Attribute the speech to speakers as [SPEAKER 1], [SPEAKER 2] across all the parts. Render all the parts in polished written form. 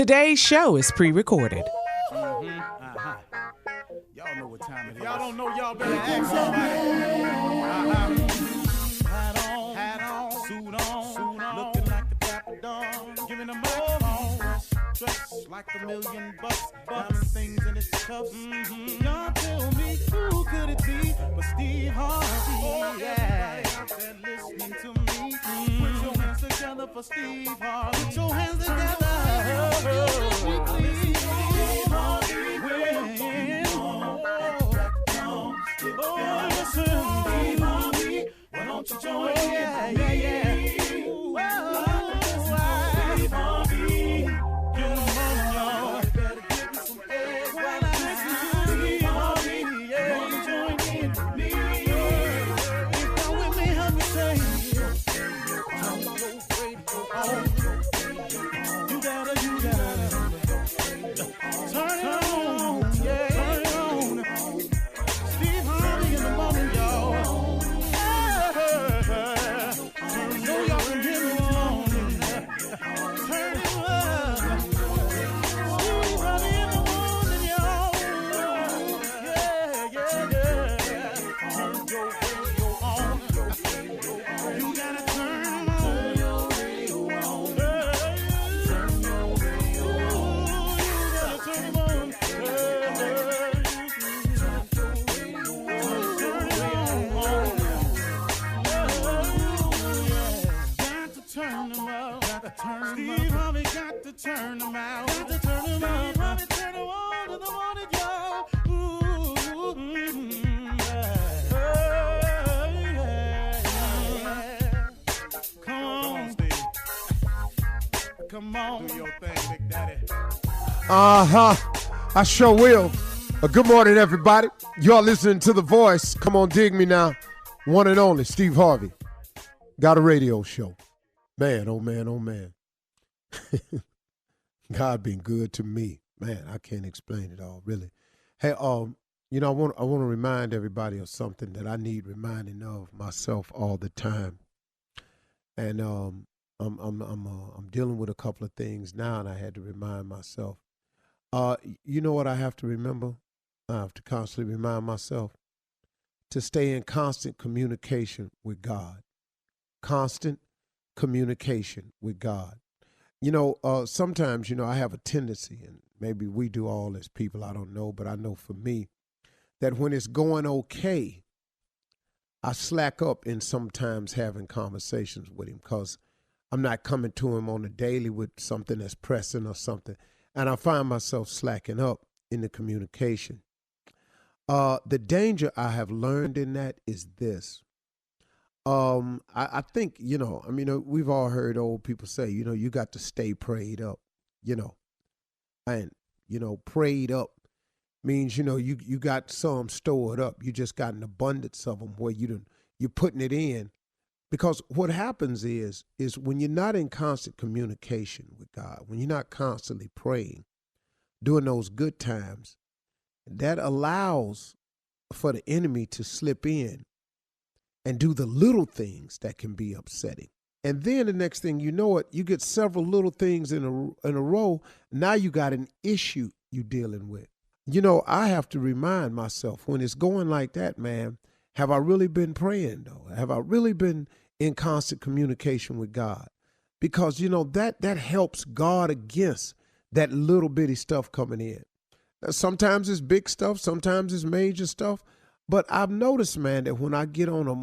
[SPEAKER 1] Today's show is pre-recorded.
[SPEAKER 2] Y'all know what time it is. Y'all don't know, y'all better ask somebody. Hat on, suit on, looking like a dapper dog, giving a microphone, dressed like $1 million bucks, diamond things in its cuffs. Y'all tell me who could it be but Steve Harvey? Yeah, out there listening to me. Put your hands together for Steve Harvey. Put your hands together. Why don't you join in? Yeah. Steve Harvey, get them on, y'all. Better give me some eggs while I listen. Steve Harvey, won't you join in with me? If you're with me, help me say, turn your radio on. You gotta turn it on, yeah. Turn it on. Steve Harvey in the morning, y'all. Steve Harvey got to turn them out. Got to turn them out. Harvey turn them on in the morning, y'all. Come on, Steve. Come on. Do your thing, Big Daddy.
[SPEAKER 3] I sure will. Good morning, everybody. Y'all listening to The Voice. Come on, dig me now. One and only, Steve Harvey. Got a radio show. Man, oh man, oh man. God been good to me. Man, I can't explain it all, really. Hey, I want to remind everybody of something that I need reminding of myself all the time. And I'm dealing with a couple of things now, and I had to remind myself. You know what I have to remember? I have to constantly remind myself to stay in constant communication with God. Constant communication with God. Sometimes, I have a tendency, and maybe we do all as people, I don't know, but I know for me, that when it's going okay, I slack up in sometimes having conversations with him because I'm not coming to him on a daily with something that's pressing or something, and I find myself slacking up in the communication. The danger I have learned in that is this. I think, we've all heard old people say, you got to stay prayed up, and, prayed up means, you got some stored up. You just got an abundance of them where you're putting it in, because what happens is when you're not in constant communication with God, when you're not constantly praying, during those good times, that allows for the enemy to slip in and do the little things that can be upsetting. And then the next thing you know it, you get several little things in a row. Now you got an issue you're dealing with. I have to remind myself when it's going like that, man, have I really been praying though? Have I really been in constant communication with God? Because, that helps guard against that little bitty stuff coming in. Now, sometimes it's big stuff, sometimes it's major stuff. But I've noticed, man, that when I get on a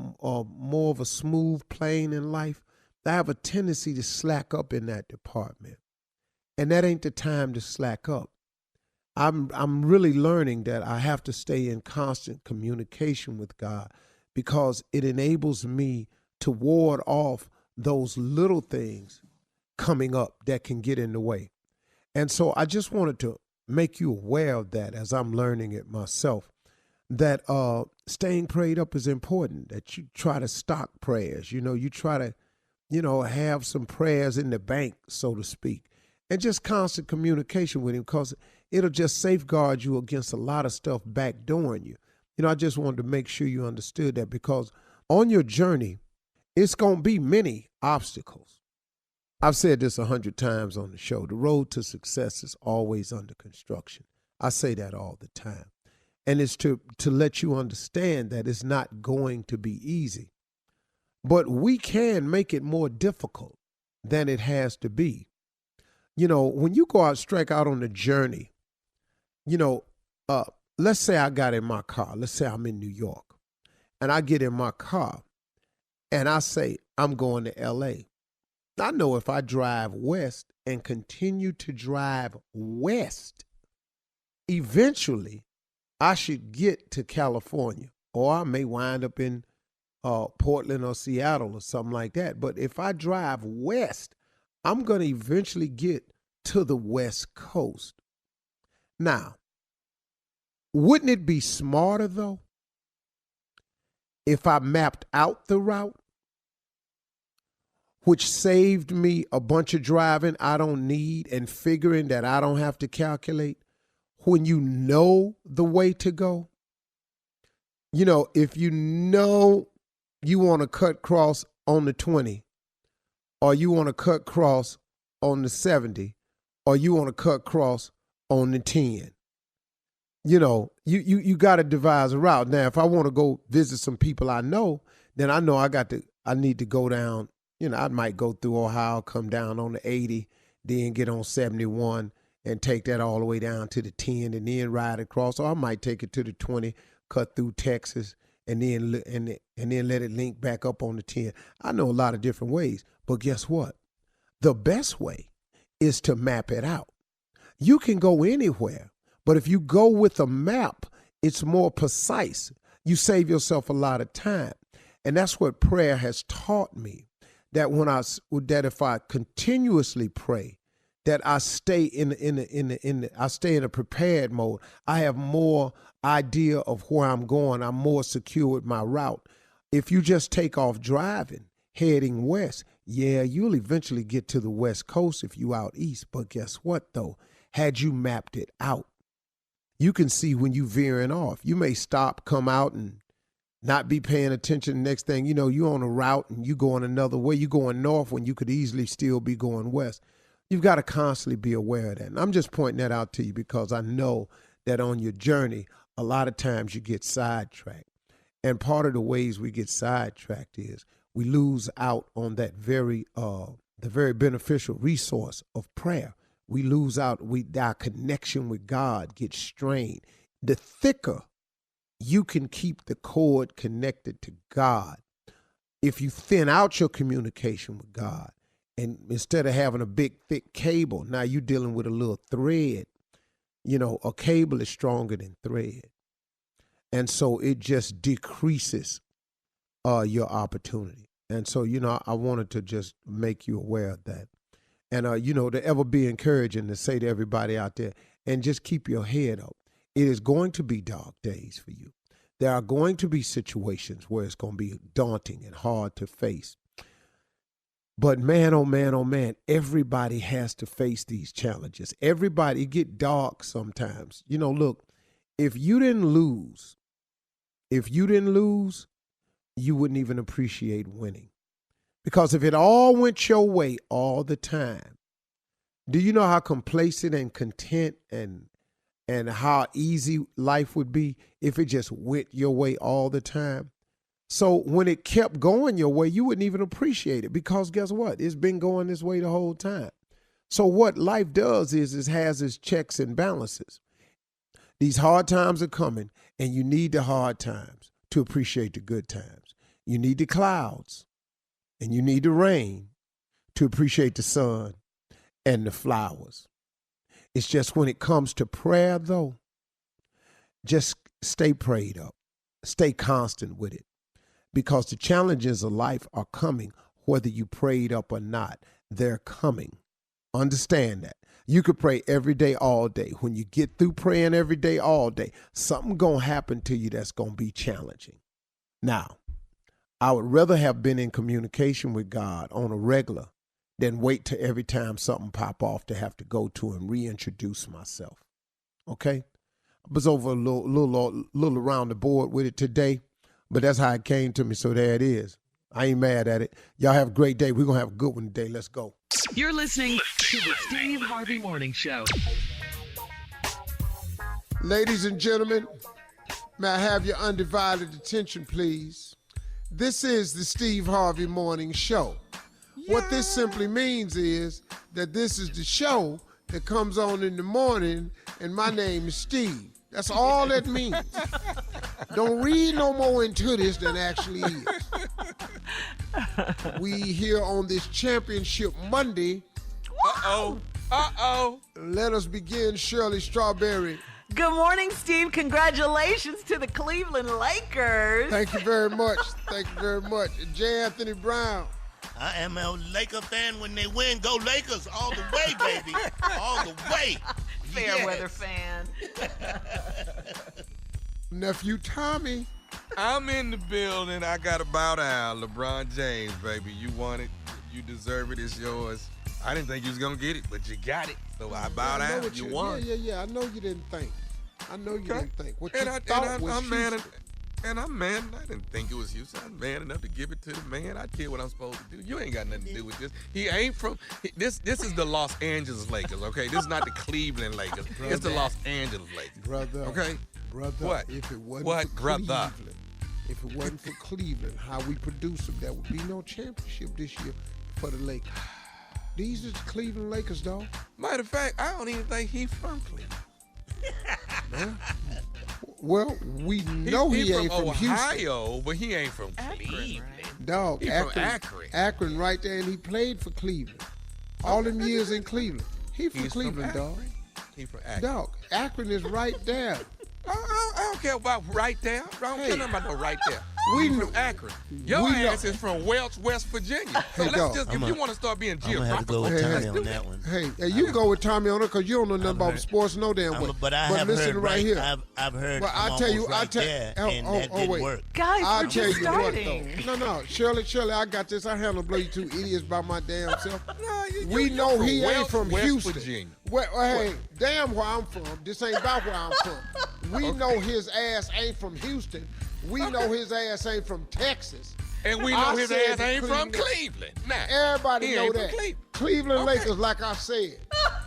[SPEAKER 3] more of a smooth plane in life, I have a tendency to slack up in that department. And that ain't the time to slack up. I'm really learning that I have to stay in constant communication with God because it enables me to ward off those little things coming up that can get in the way. And so I just wanted to make you aware of that as I'm learning it myself. That staying prayed up is important, that you try to stock prayers. You try to, have some prayers in the bank, so to speak, and just constant communication with him because it'll just safeguard you against a lot of stuff backdooring you. I just wanted to make sure you understood that because on your journey, it's going to be many obstacles. I've said this 100 times on the show. The road to success is always under construction. I say that all the time. And it's to let you understand that it's not going to be easy. But we can make it more difficult than it has to be. You know, when you go out, strike out on a journey, you know, let's say I got in my car. Let's say I'm in New York. And I get in my car and I say, I'm going to L.A. I know if I drive west and continue to drive west, eventually I should get to California, or I may wind up in Portland or Seattle or something like that. But if I drive west, I'm going to eventually get to the West Coast. Now, wouldn't it be smarter, though, if I mapped out the route, which saved me a bunch of driving I don't need and figuring that I don't have to calculate? When you know the way to go, you know, if you know you want to cut cross on the 20, or you want to cut cross on the 70, or you want to cut cross on the 10, you know, you got to devise a route. Now, if I want to go visit some people I know, then I know I need to go down, you know, I might go through Ohio, come down on the 80, then get on 71 and take that all the way down to the 10 and then ride across. Or I might take it to the 20, cut through Texas, and then let it link back up on the 10. I know a lot of different ways, but guess what? The best way is to map it out. You can go anywhere, but if you go with a map, it's more precise. You save yourself a lot of time. And that's what prayer has taught me, that if I continuously pray, that I stay in a prepared mode. I have more idea of where I'm going. I'm more secure with my route. If you just take off driving, heading west, yeah, you'll eventually get to the West Coast if you out east. But guess what, though? Had you mapped it out, you can see when you veering off. You may stop, come out, and not be paying attention. The next thing you know, you're on a route and you going another way. You're going north when you could easily still be going west. You've got to constantly be aware of that. And I'm just pointing that out to you because I know that on your journey, a lot of times you get sidetracked. And part of the ways we get sidetracked is we lose out on that the very beneficial resource of prayer. We lose out, our connection with God gets strained. The thicker you can keep the cord connected to God, if you thin out your communication with God, and instead of having a big, thick cable, now you're dealing with a little thread. You know, a cable is stronger than thread. And so it just decreases your opportunity. And so, you know, I wanted to just make you aware of that. And, you know, to ever be encouraging to say to everybody out there, and just keep your head up. It is going to be dark days for you. There are going to be situations where it's going to be daunting and hard to face. But man, oh man, oh man, everybody has to face these challenges. Everybody, it get dark sometimes. You know, look, if you didn't lose, you wouldn't even appreciate winning. Because if it all went your way all the time, do you know how complacent and content and how easy life would be if it just went your way all the time? So when it kept going your way, you wouldn't even appreciate it because guess what? It's been going this way the whole time. So what life does is it has its checks and balances. These hard times are coming, and you need the hard times to appreciate the good times. You need the clouds, and you need the rain to appreciate the sun and the flowers. It's just when it comes to prayer, though, just stay prayed up. Stay constant with it. Because the challenges of life are coming, whether you prayed up or not. They're coming. Understand that. You could pray every day, all day. When you get through praying every day, all day, something going to happen to you that's going to be challenging. Now, I would rather have been in communication with God on a regular than wait till every time something pop off to have to go to and reintroduce myself. Okay? I was over a little around the board with it today. But that's how it came to me, so there it is. I ain't mad at it. Y'all have a great day. We're going to have a good one today. Let's go.
[SPEAKER 1] You're listening to the Steve Harvey Morning Show.
[SPEAKER 3] Ladies and gentlemen, may I have your undivided attention, please? This is the Steve Harvey Morning Show. Yeah. What this simply means is that this is the show that comes on in the morning, and my name is Steve. That's all that means. Don't read no more into this than actually is. We here on this championship Monday.
[SPEAKER 4] Uh-oh.
[SPEAKER 3] Let us begin, Shirley Strawberry.
[SPEAKER 5] Good morning, Steve. Congratulations to the Cleveland Lakers.
[SPEAKER 3] Thank you very much. J. Anthony Brown.
[SPEAKER 4] I am a Laker fan. When they win, go Lakers all the way, baby. All the way.
[SPEAKER 5] Fair weather fan.
[SPEAKER 3] Nephew Tommy.
[SPEAKER 6] I'm in the building. I got to bow down. LeBron James, baby. You want it. You deserve it. It's yours. I didn't think you was going to get it, but you got it. So I bow down. You won.
[SPEAKER 3] Yeah. I know you didn't think. What you
[SPEAKER 6] and
[SPEAKER 3] thought was
[SPEAKER 6] I'm mad
[SPEAKER 3] Houston.
[SPEAKER 6] And I'm mad. I didn't think it was Houston. I'm man enough to give it to the man. I did what I'm supposed to do. You ain't got nothing to do with this. He ain't from this. This is the Los Angeles Lakers, okay? This is not the Cleveland Lakers.
[SPEAKER 3] Brother.
[SPEAKER 6] It's the Los Angeles Lakers,
[SPEAKER 3] brother.
[SPEAKER 6] Okay,
[SPEAKER 3] brother.
[SPEAKER 6] What?
[SPEAKER 3] If it wasn't
[SPEAKER 6] What,
[SPEAKER 3] for
[SPEAKER 6] brother?
[SPEAKER 3] Cleveland, if it wasn't for Cleveland, how we produce them, there would be no championship this year for the Lakers. These are the Cleveland Lakers, dog.
[SPEAKER 6] Matter of fact, I don't even think he's from Cleveland.
[SPEAKER 3] Well, we know he ain't from
[SPEAKER 6] Ohio,
[SPEAKER 3] Houston.
[SPEAKER 6] but he ain't from Cleveland.
[SPEAKER 3] Dog,
[SPEAKER 6] He from Akron.
[SPEAKER 3] Akron right there, and he played for Cleveland. All them years in Cleveland. He's from Cleveland, dog.
[SPEAKER 6] He from Akron.
[SPEAKER 3] Dog, Akron is right there.
[SPEAKER 6] I don't care about right there. I don't care nothing about no right there.
[SPEAKER 3] We
[SPEAKER 6] from
[SPEAKER 3] know-
[SPEAKER 6] Akron. Your
[SPEAKER 3] we
[SPEAKER 6] ass
[SPEAKER 3] know-
[SPEAKER 6] is from Welch, West Virginia. So
[SPEAKER 3] Hey,
[SPEAKER 6] let's
[SPEAKER 3] dog.
[SPEAKER 6] just, if you want to start being
[SPEAKER 4] I'm going to have to go
[SPEAKER 6] geographical,
[SPEAKER 4] with Tommy on that one.
[SPEAKER 3] Hey, you go with Tommy on it because you don't know nothing about
[SPEAKER 4] heard-
[SPEAKER 3] sports no damn way.
[SPEAKER 4] But I have
[SPEAKER 3] listen
[SPEAKER 4] heard
[SPEAKER 3] right here.
[SPEAKER 4] I've heard
[SPEAKER 3] Well,
[SPEAKER 4] I'm almost
[SPEAKER 3] there,
[SPEAKER 4] and that didn't
[SPEAKER 3] wait.
[SPEAKER 4] work.
[SPEAKER 5] Guys,
[SPEAKER 3] I'll
[SPEAKER 5] we're
[SPEAKER 3] tell
[SPEAKER 5] just
[SPEAKER 3] you
[SPEAKER 5] starting.
[SPEAKER 3] what, though. No, Shirley, I got this. I handle blow you two idiots by my damn self. We
[SPEAKER 6] you're
[SPEAKER 3] know
[SPEAKER 6] from
[SPEAKER 3] he
[SPEAKER 6] Welch,
[SPEAKER 3] ain't from
[SPEAKER 6] West
[SPEAKER 3] Houston.
[SPEAKER 6] Virginia.
[SPEAKER 3] Hey, damn where I'm from. This ain't about where I'm from. We know his ass ain't from Houston. We know his ass ain't from Texas.
[SPEAKER 6] And we know
[SPEAKER 3] I
[SPEAKER 6] his
[SPEAKER 3] said
[SPEAKER 6] ass ain't from
[SPEAKER 3] Cleveland.
[SPEAKER 6] Cleveland. Now,
[SPEAKER 3] Everybody
[SPEAKER 6] he
[SPEAKER 3] know
[SPEAKER 6] ain't from
[SPEAKER 3] that.
[SPEAKER 6] Cleveland.
[SPEAKER 3] Cleveland
[SPEAKER 6] Okay.
[SPEAKER 3] Lakers, like I said.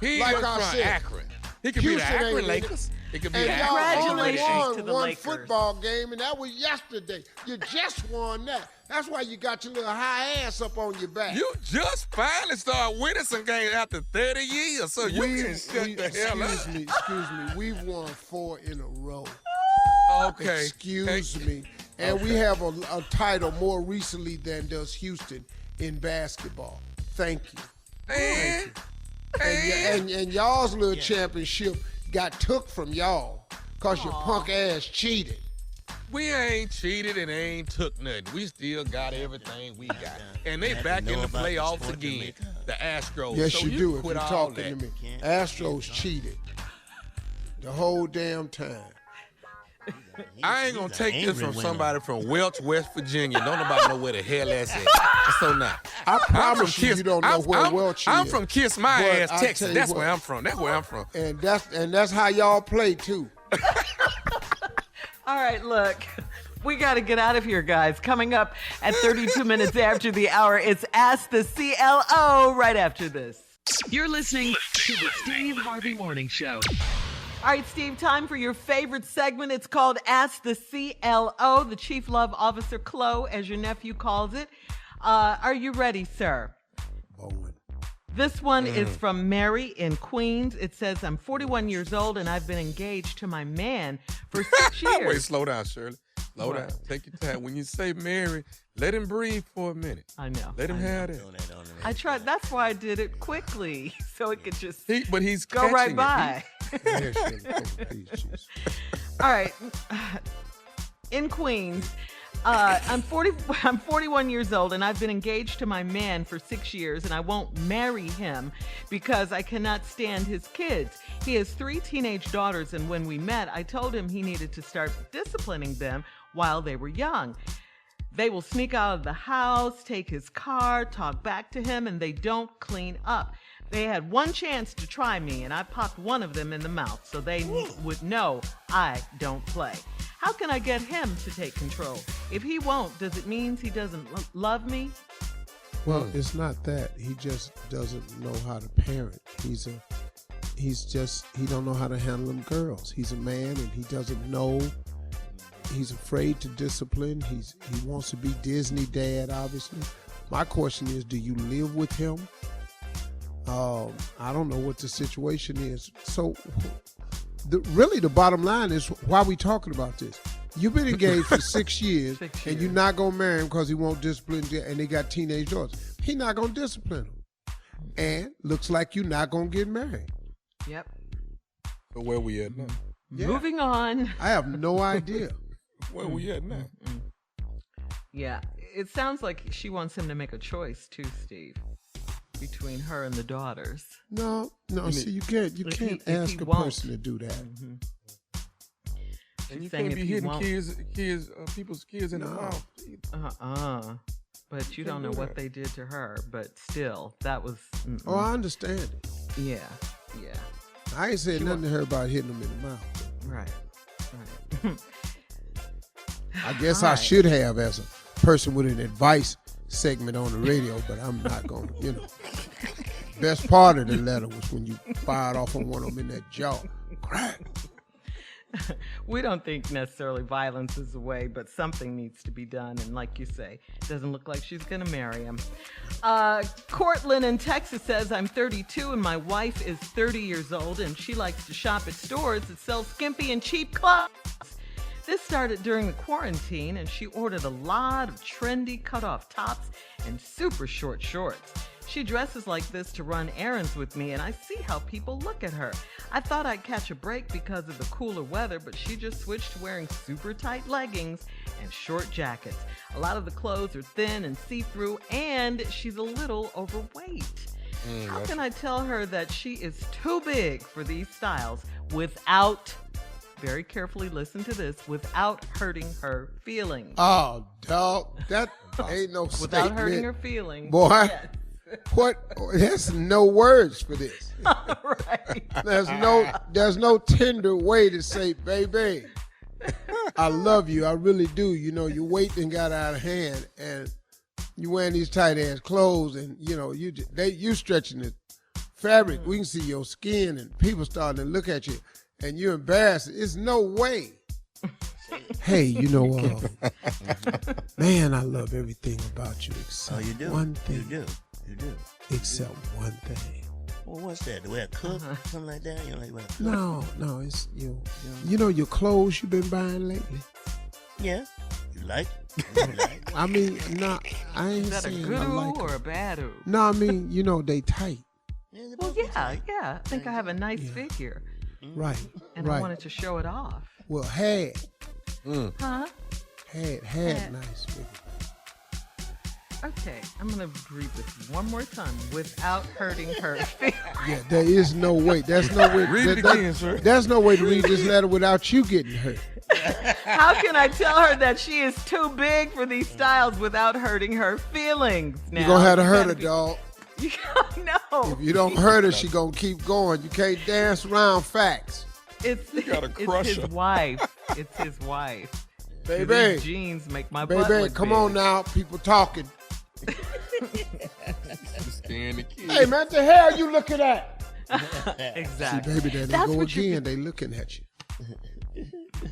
[SPEAKER 6] He
[SPEAKER 3] Like
[SPEAKER 6] is
[SPEAKER 3] I
[SPEAKER 6] from
[SPEAKER 3] said.
[SPEAKER 6] Akron. He could be the
[SPEAKER 3] Houston ain't
[SPEAKER 6] Akron
[SPEAKER 3] in it.
[SPEAKER 6] Lakers. He could be
[SPEAKER 3] And
[SPEAKER 6] the
[SPEAKER 3] y'all
[SPEAKER 6] Akron
[SPEAKER 3] only
[SPEAKER 5] Congratulations
[SPEAKER 3] won
[SPEAKER 5] to the
[SPEAKER 3] one
[SPEAKER 5] Lakers.
[SPEAKER 3] football game, and that was yesterday. You just won that. That's why you got your little high ass up on your back.
[SPEAKER 6] You just finally started winning some games after 30 years, so you can shut the hell up.
[SPEAKER 3] Excuse me. We've won 4 in a row.
[SPEAKER 6] Okay.
[SPEAKER 3] Excuse me. And we have a title more recently than does Houston in basketball. Thank you. And y'all's little championship got took from y'all because your punk ass cheated.
[SPEAKER 6] We ain't cheated and ain't took nothing. We still got everything we got. And they back in the playoffs again. The Astros.
[SPEAKER 3] Yes,
[SPEAKER 6] so
[SPEAKER 3] you do if
[SPEAKER 6] quit
[SPEAKER 3] you're
[SPEAKER 6] all
[SPEAKER 3] talking
[SPEAKER 6] that.
[SPEAKER 3] to me. Astros cheated the whole damn time.
[SPEAKER 6] I ain't gonna take this from somebody from Welch, West Virginia. Don't nobody know where the hell that's at. So now,
[SPEAKER 3] I promise you don't know where Welch is.
[SPEAKER 6] I'm from Kiss My
[SPEAKER 3] But
[SPEAKER 6] Ass,
[SPEAKER 3] I
[SPEAKER 6] Texas.
[SPEAKER 3] tell you
[SPEAKER 6] That's
[SPEAKER 3] what.
[SPEAKER 6] where I'm from. That's where I'm from.
[SPEAKER 3] And that's how y'all play too.
[SPEAKER 5] All right, look. We got to get out of here, guys. Coming up at 32 minutes after the hour, it's Ask the CLO right after this.
[SPEAKER 1] You're listening to the Steve Harvey Morning Show.
[SPEAKER 5] All right, Steve, time for your favorite segment. It's called Ask the CLO, the Chief Love Officer, Chloe, as your nephew calls it. Are you ready, sir?
[SPEAKER 3] Bowling.
[SPEAKER 5] This one is from Mary in Queens. It says, I'm 41 years old and I've been engaged to my man for 6 years.
[SPEAKER 6] Wait, slow down, Shirley. Slow down. Take your time. When you say Mary, let him breathe for a minute.
[SPEAKER 5] I know.
[SPEAKER 6] Let him have that.
[SPEAKER 5] I tried. That's why I did it quickly, so it could just
[SPEAKER 6] But he's
[SPEAKER 5] go right
[SPEAKER 6] catching it.
[SPEAKER 5] by.
[SPEAKER 3] Here, Shirley, take a piece, jeez.
[SPEAKER 5] All right. In Queens, I'm 41 years old, and I've been engaged to my man for 6 years, and I won't marry him because I cannot stand his kids. He has 3 teenage daughters, and when we met, I told him he needed to start disciplining them while they were young. They will sneak out of the house, take his car, talk back to him, and they don't clean up. They had one chance to try me, and I popped one of them in the mouth so they would know I don't play. How can I get him to take control? If he won't, does it mean he doesn't love me?
[SPEAKER 3] Well, it's not that. He just doesn't know how to parent. He don't know how to handle them girls. He's a man and he doesn't know. He's afraid to discipline. He wants to be Disney dad, obviously. My question is, do you live with him? I don't know what the situation is. So really the bottom line is, why are we talking about this? You've been engaged for 6 years, and you're not going to marry him because he won't discipline you, and they got teenage daughters. He's not going to discipline them. And looks like you're not going to get married.
[SPEAKER 5] Yep.
[SPEAKER 6] So where we at now?
[SPEAKER 3] Yeah.
[SPEAKER 5] Moving on.
[SPEAKER 3] I have no idea.
[SPEAKER 6] Where we at now?
[SPEAKER 5] Yeah, it sounds like she wants him to make a choice too, Steve, between her and the daughters.
[SPEAKER 3] No. See, you can't ask a person to do that.
[SPEAKER 5] Mm-hmm.
[SPEAKER 6] And you can't be hitting people's kids in the mouth.
[SPEAKER 5] But you don't know what they did to her. But still, that was.
[SPEAKER 3] Oh, I understand it.
[SPEAKER 5] Yeah.
[SPEAKER 3] I ain't said nothing to her about hitting them in the mouth.
[SPEAKER 5] Right.
[SPEAKER 3] I guess I should have, as a person with an advice segment on the radio, but I'm not going to, Best part of the letter was when you fired off on one of them in that jaw. Crack.
[SPEAKER 5] We don't think necessarily violence is the way, but something needs to be done. And like you say, it doesn't look like she's going to marry him. Cortland in Texas says, I'm 32 and my wife is 30 years old and she likes to shop at stores that sell skimpy and cheap clothes. This started during the quarantine and she ordered a lot of trendy cutoff tops and super short shorts. She dresses like this to run errands with me, and I see how people look at her. I thought I'd catch a break because of the cooler weather, but she just switched to wearing super tight leggings and short jackets. A lot of the clothes are thin and see-through, and she's a little overweight. How can I tell her that she is too big for these styles without, very carefully listen to this, without hurting her feelings?
[SPEAKER 3] Oh, dog, that ain't no statement.
[SPEAKER 5] Without hurting her feelings.
[SPEAKER 3] Boy.
[SPEAKER 5] Yes.
[SPEAKER 3] What? There's no words for this.
[SPEAKER 5] Right.
[SPEAKER 3] There's no tender way to say, baby, I love you. I really do. Your weight done got out of hand, and you wearing these tight ass clothes, and you stretching the fabric. We can see your skin, and people starting to look at you, and you're embarrassed. It's no way. Hey, man, I love everything about you except one thing.
[SPEAKER 4] You do.
[SPEAKER 3] Except one thing.
[SPEAKER 4] Well, what's that? The way I cook? Something like that? You like when I cook?
[SPEAKER 3] No, it's you. Your clothes you've been buying lately?
[SPEAKER 4] Yeah. You like?
[SPEAKER 3] I mean, no, I ain't
[SPEAKER 5] Is that a
[SPEAKER 3] saying
[SPEAKER 5] good
[SPEAKER 3] I like
[SPEAKER 5] or
[SPEAKER 3] them.
[SPEAKER 5] a bad ooh?
[SPEAKER 3] No, I mean, they tight.
[SPEAKER 5] Well, yeah. I think I have a nice figure.
[SPEAKER 3] Right,
[SPEAKER 5] And
[SPEAKER 3] right.
[SPEAKER 5] I wanted to show it off.
[SPEAKER 3] Well, had
[SPEAKER 5] Huh?
[SPEAKER 3] nice figure.
[SPEAKER 5] Okay, I'm going to read this one more time without hurting her feelings.
[SPEAKER 3] Yeah, there is no way. There's no way.
[SPEAKER 6] Read it again, sir.
[SPEAKER 3] There's no way to read this letter without you getting hurt.
[SPEAKER 5] How can I tell her that she is too big for these styles without hurting her feelings? Now,
[SPEAKER 3] You're going to have to hurt her, dog.
[SPEAKER 5] No.
[SPEAKER 3] If you don't hurt her, she going to keep going. You can't dance around facts.
[SPEAKER 5] It's
[SPEAKER 6] crush
[SPEAKER 5] his
[SPEAKER 6] her.
[SPEAKER 5] wife. It's his wife.
[SPEAKER 3] Baby.
[SPEAKER 5] These jeans make my butt
[SPEAKER 3] Baby,
[SPEAKER 5] look
[SPEAKER 3] come
[SPEAKER 5] big.
[SPEAKER 3] on now. People talking.
[SPEAKER 6] Scaring the kids.
[SPEAKER 3] Hey, man, the hell you looking at?
[SPEAKER 5] Exactly.
[SPEAKER 3] See, baby, there they
[SPEAKER 5] That's
[SPEAKER 3] go
[SPEAKER 5] what you-
[SPEAKER 3] again. They looking at you.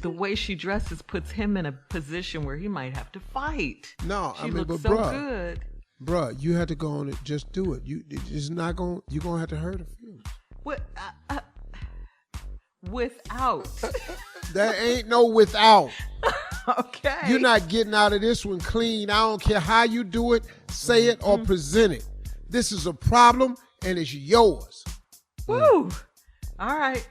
[SPEAKER 5] The way she dresses puts him in a position where he might have to fight.
[SPEAKER 3] No,
[SPEAKER 5] She
[SPEAKER 3] I mean,
[SPEAKER 5] looks
[SPEAKER 3] but
[SPEAKER 5] so
[SPEAKER 3] bruh,
[SPEAKER 5] good.
[SPEAKER 3] bruh, you had to go on it. Just do it. It's not going. You're gonna have to hurt her feelings.
[SPEAKER 5] Without.
[SPEAKER 3] There ain't no without.
[SPEAKER 5] Okay.
[SPEAKER 3] You're not getting out of this one clean. I don't care how you do it, say it, or present it. This is a problem, and it's yours.
[SPEAKER 5] Woo. All right.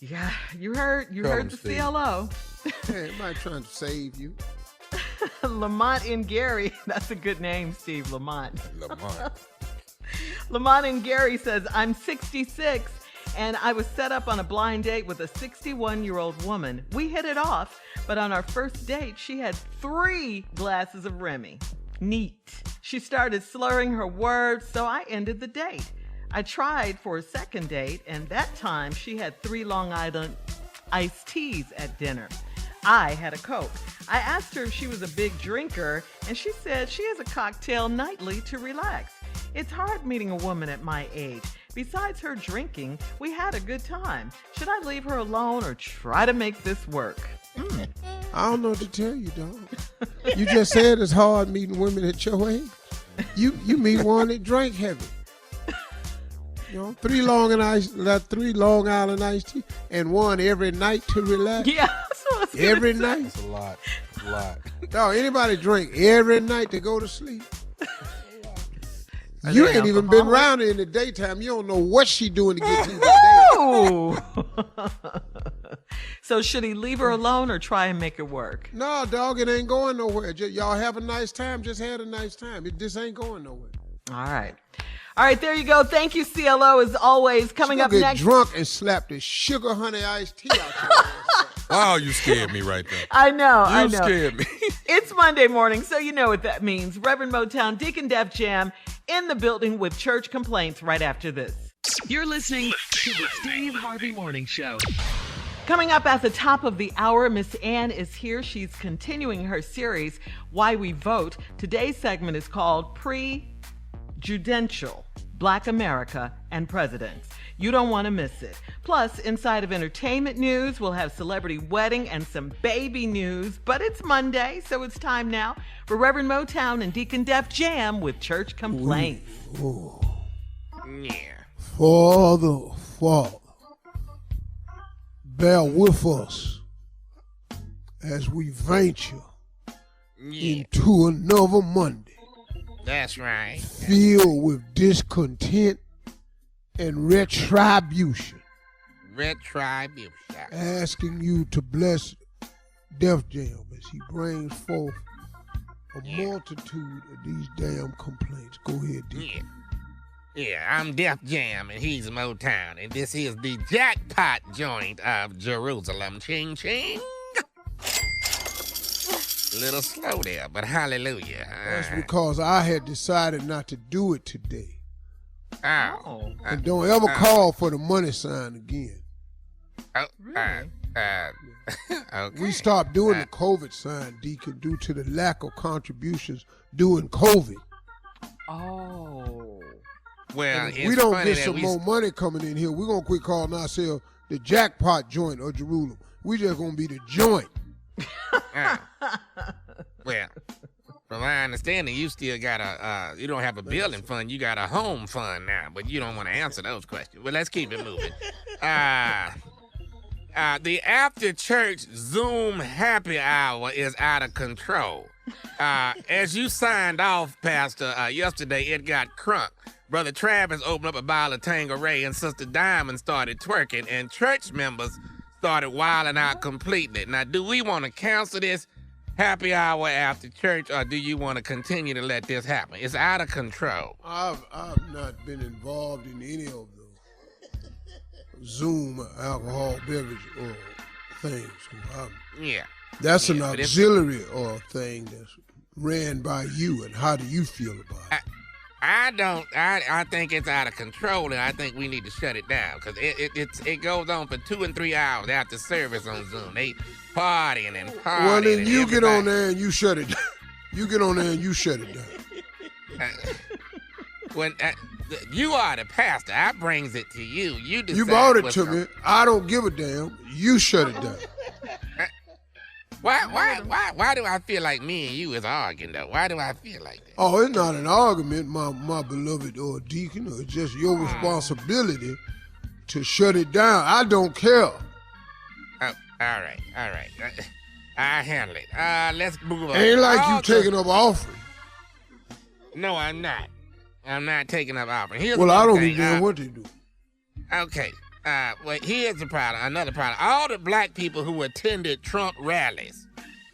[SPEAKER 5] Yeah, you heard the
[SPEAKER 6] Steve.
[SPEAKER 5] CLO.
[SPEAKER 3] Hey, am I trying to save you?
[SPEAKER 5] Lamont and Gary. That's a good name, Steve. Lamont.
[SPEAKER 6] Lamont.
[SPEAKER 5] Lamont and Gary says, I'm 66 and I was set up on a blind date with a 61-year-old woman. We hit it off, but on our first date, she had 3 glasses of Remy. Neat. She started slurring her words, so I ended the date. I tried for a second date, and that time she had 3 Long Island iced teas at dinner. I had a Coke. I asked her if she was a big drinker, and she said she has a cocktail nightly to relax. It's hard meeting a woman at my age. Besides her drinking, we had a good time. Should I leave her alone or try to make this work?
[SPEAKER 3] I don't know what to tell you, dog. You just said it's hard meeting women at your age. You meet one that drink heavy. You know, 3 Long Island iced tea, and one every night to relax.
[SPEAKER 5] Yeah, that's what I was gonna
[SPEAKER 3] Every
[SPEAKER 5] say.
[SPEAKER 3] night.
[SPEAKER 6] It's a lot. A lot.
[SPEAKER 3] Dog, anybody drink every night to go to sleep?
[SPEAKER 5] Are
[SPEAKER 3] You
[SPEAKER 5] they
[SPEAKER 3] ain't even been
[SPEAKER 5] alcoholic?
[SPEAKER 3] around her in the daytime. You don't know what she doing to get through the day.
[SPEAKER 5] Ooh. So should he leave her alone or try and make it work?
[SPEAKER 3] No, dog, it ain't going nowhere. Y'all have a nice time. Just had a nice time. This ain't going nowhere.
[SPEAKER 5] All right. All right, there you go. Thank you, CLO, as always. Coming
[SPEAKER 3] She
[SPEAKER 5] up
[SPEAKER 3] gonna get
[SPEAKER 5] next.
[SPEAKER 3] drunk and slap the sugar honey iced tea out your ass.
[SPEAKER 6] Oh, you scared me right there.
[SPEAKER 5] I know.
[SPEAKER 6] You scared me.
[SPEAKER 5] It's Monday morning, so you know what that means. Reverend Motown, Deacon Def Jam in the building with church complaints right after this.
[SPEAKER 1] You're listening to the Steve Harvey Morning Show.
[SPEAKER 5] Coming up at the top of the hour, Miss Ann is here. She's continuing her series, Why We Vote. Today's segment is called Pre-Judential, Black America and Presidents. You don't want to miss it. Plus, inside of entertainment news, we'll have celebrity wedding and some baby news. But it's Monday, so it's time now for Reverend Motown and Deacon Def Jam with church complaints.
[SPEAKER 6] Yeah.
[SPEAKER 3] Father, bear with us as we venture into another Monday
[SPEAKER 6] That's right.
[SPEAKER 3] filled with discontent and retribution.
[SPEAKER 6] Retribution.
[SPEAKER 3] Asking you to bless Def Jam as he brings forth a multitude of these damn complaints. Go ahead, Deacon.
[SPEAKER 6] Yeah, I'm Def Jam and he's Motown, and this is the Jackpot Joint of Jerusalem. Ching ching. Little slow there, but hallelujah.
[SPEAKER 3] That's because I had decided not to do it today.
[SPEAKER 6] Oh.
[SPEAKER 3] And don't ever call for the money sign again.
[SPEAKER 6] Okay.
[SPEAKER 3] We stopped doing the COVID sign, Deacon, due to the lack of contributions during COVID.
[SPEAKER 5] Oh.
[SPEAKER 6] Well,
[SPEAKER 3] And if
[SPEAKER 6] it's
[SPEAKER 3] we don't
[SPEAKER 6] funny
[SPEAKER 3] get
[SPEAKER 6] that
[SPEAKER 3] some more money coming in here, we're going to quit calling ourselves the Jackpot Joint of Jerusalem. We just going to be the joint.
[SPEAKER 6] Well, from my understanding, you still got you don't have a building fund, you got a home fund now, but you don't want to answer those questions. Well, let's keep it moving. The after church Zoom happy hour is out of control. As you signed off, Pastor, yesterday it got crunk. Brother Travis opened up a bottle of Tanqueray and Sister Diamond started twerking, and church members started wilding out completely. Now, do we want to cancel this happy hour after church, or do you want to continue to let this happen? It's out of control.
[SPEAKER 3] I've not been involved in any of the Zoom alcohol beverage things.
[SPEAKER 6] Yeah.
[SPEAKER 3] That's an
[SPEAKER 6] but
[SPEAKER 3] auxiliary thing that's ran by you, and how do you feel about it?
[SPEAKER 6] I think it's out of control, and I think we need to shut it down, because it goes on for 2 and 3 hours after service on Zoom. They partying and partying.
[SPEAKER 3] Well, then
[SPEAKER 6] and
[SPEAKER 3] you get on
[SPEAKER 6] everybody-
[SPEAKER 3] there and you shut it down. You get on there and you shut it down.
[SPEAKER 6] When you are the pastor, I brings it to you. You decide.
[SPEAKER 3] You brought it
[SPEAKER 6] what's
[SPEAKER 3] to
[SPEAKER 6] going-
[SPEAKER 3] me. I don't give a damn. You shut it down.
[SPEAKER 6] Why do I feel like me and you is arguing though? Why do I feel like that?
[SPEAKER 3] Oh, it's not an argument, my beloved deacon. It's just your responsibility to shut it down. I don't care.
[SPEAKER 6] Oh, all right. I handle it. Let's move on.
[SPEAKER 3] Ain't like
[SPEAKER 6] All
[SPEAKER 3] you taking up offering.
[SPEAKER 6] No, I'm not. I'm not taking up offering. Here's
[SPEAKER 3] Well, I
[SPEAKER 6] another
[SPEAKER 3] don't
[SPEAKER 6] thing.
[SPEAKER 3] give a damn what they do.
[SPEAKER 6] Okay. Well, here's the problem. Another problem. All the black people who attended Trump rallies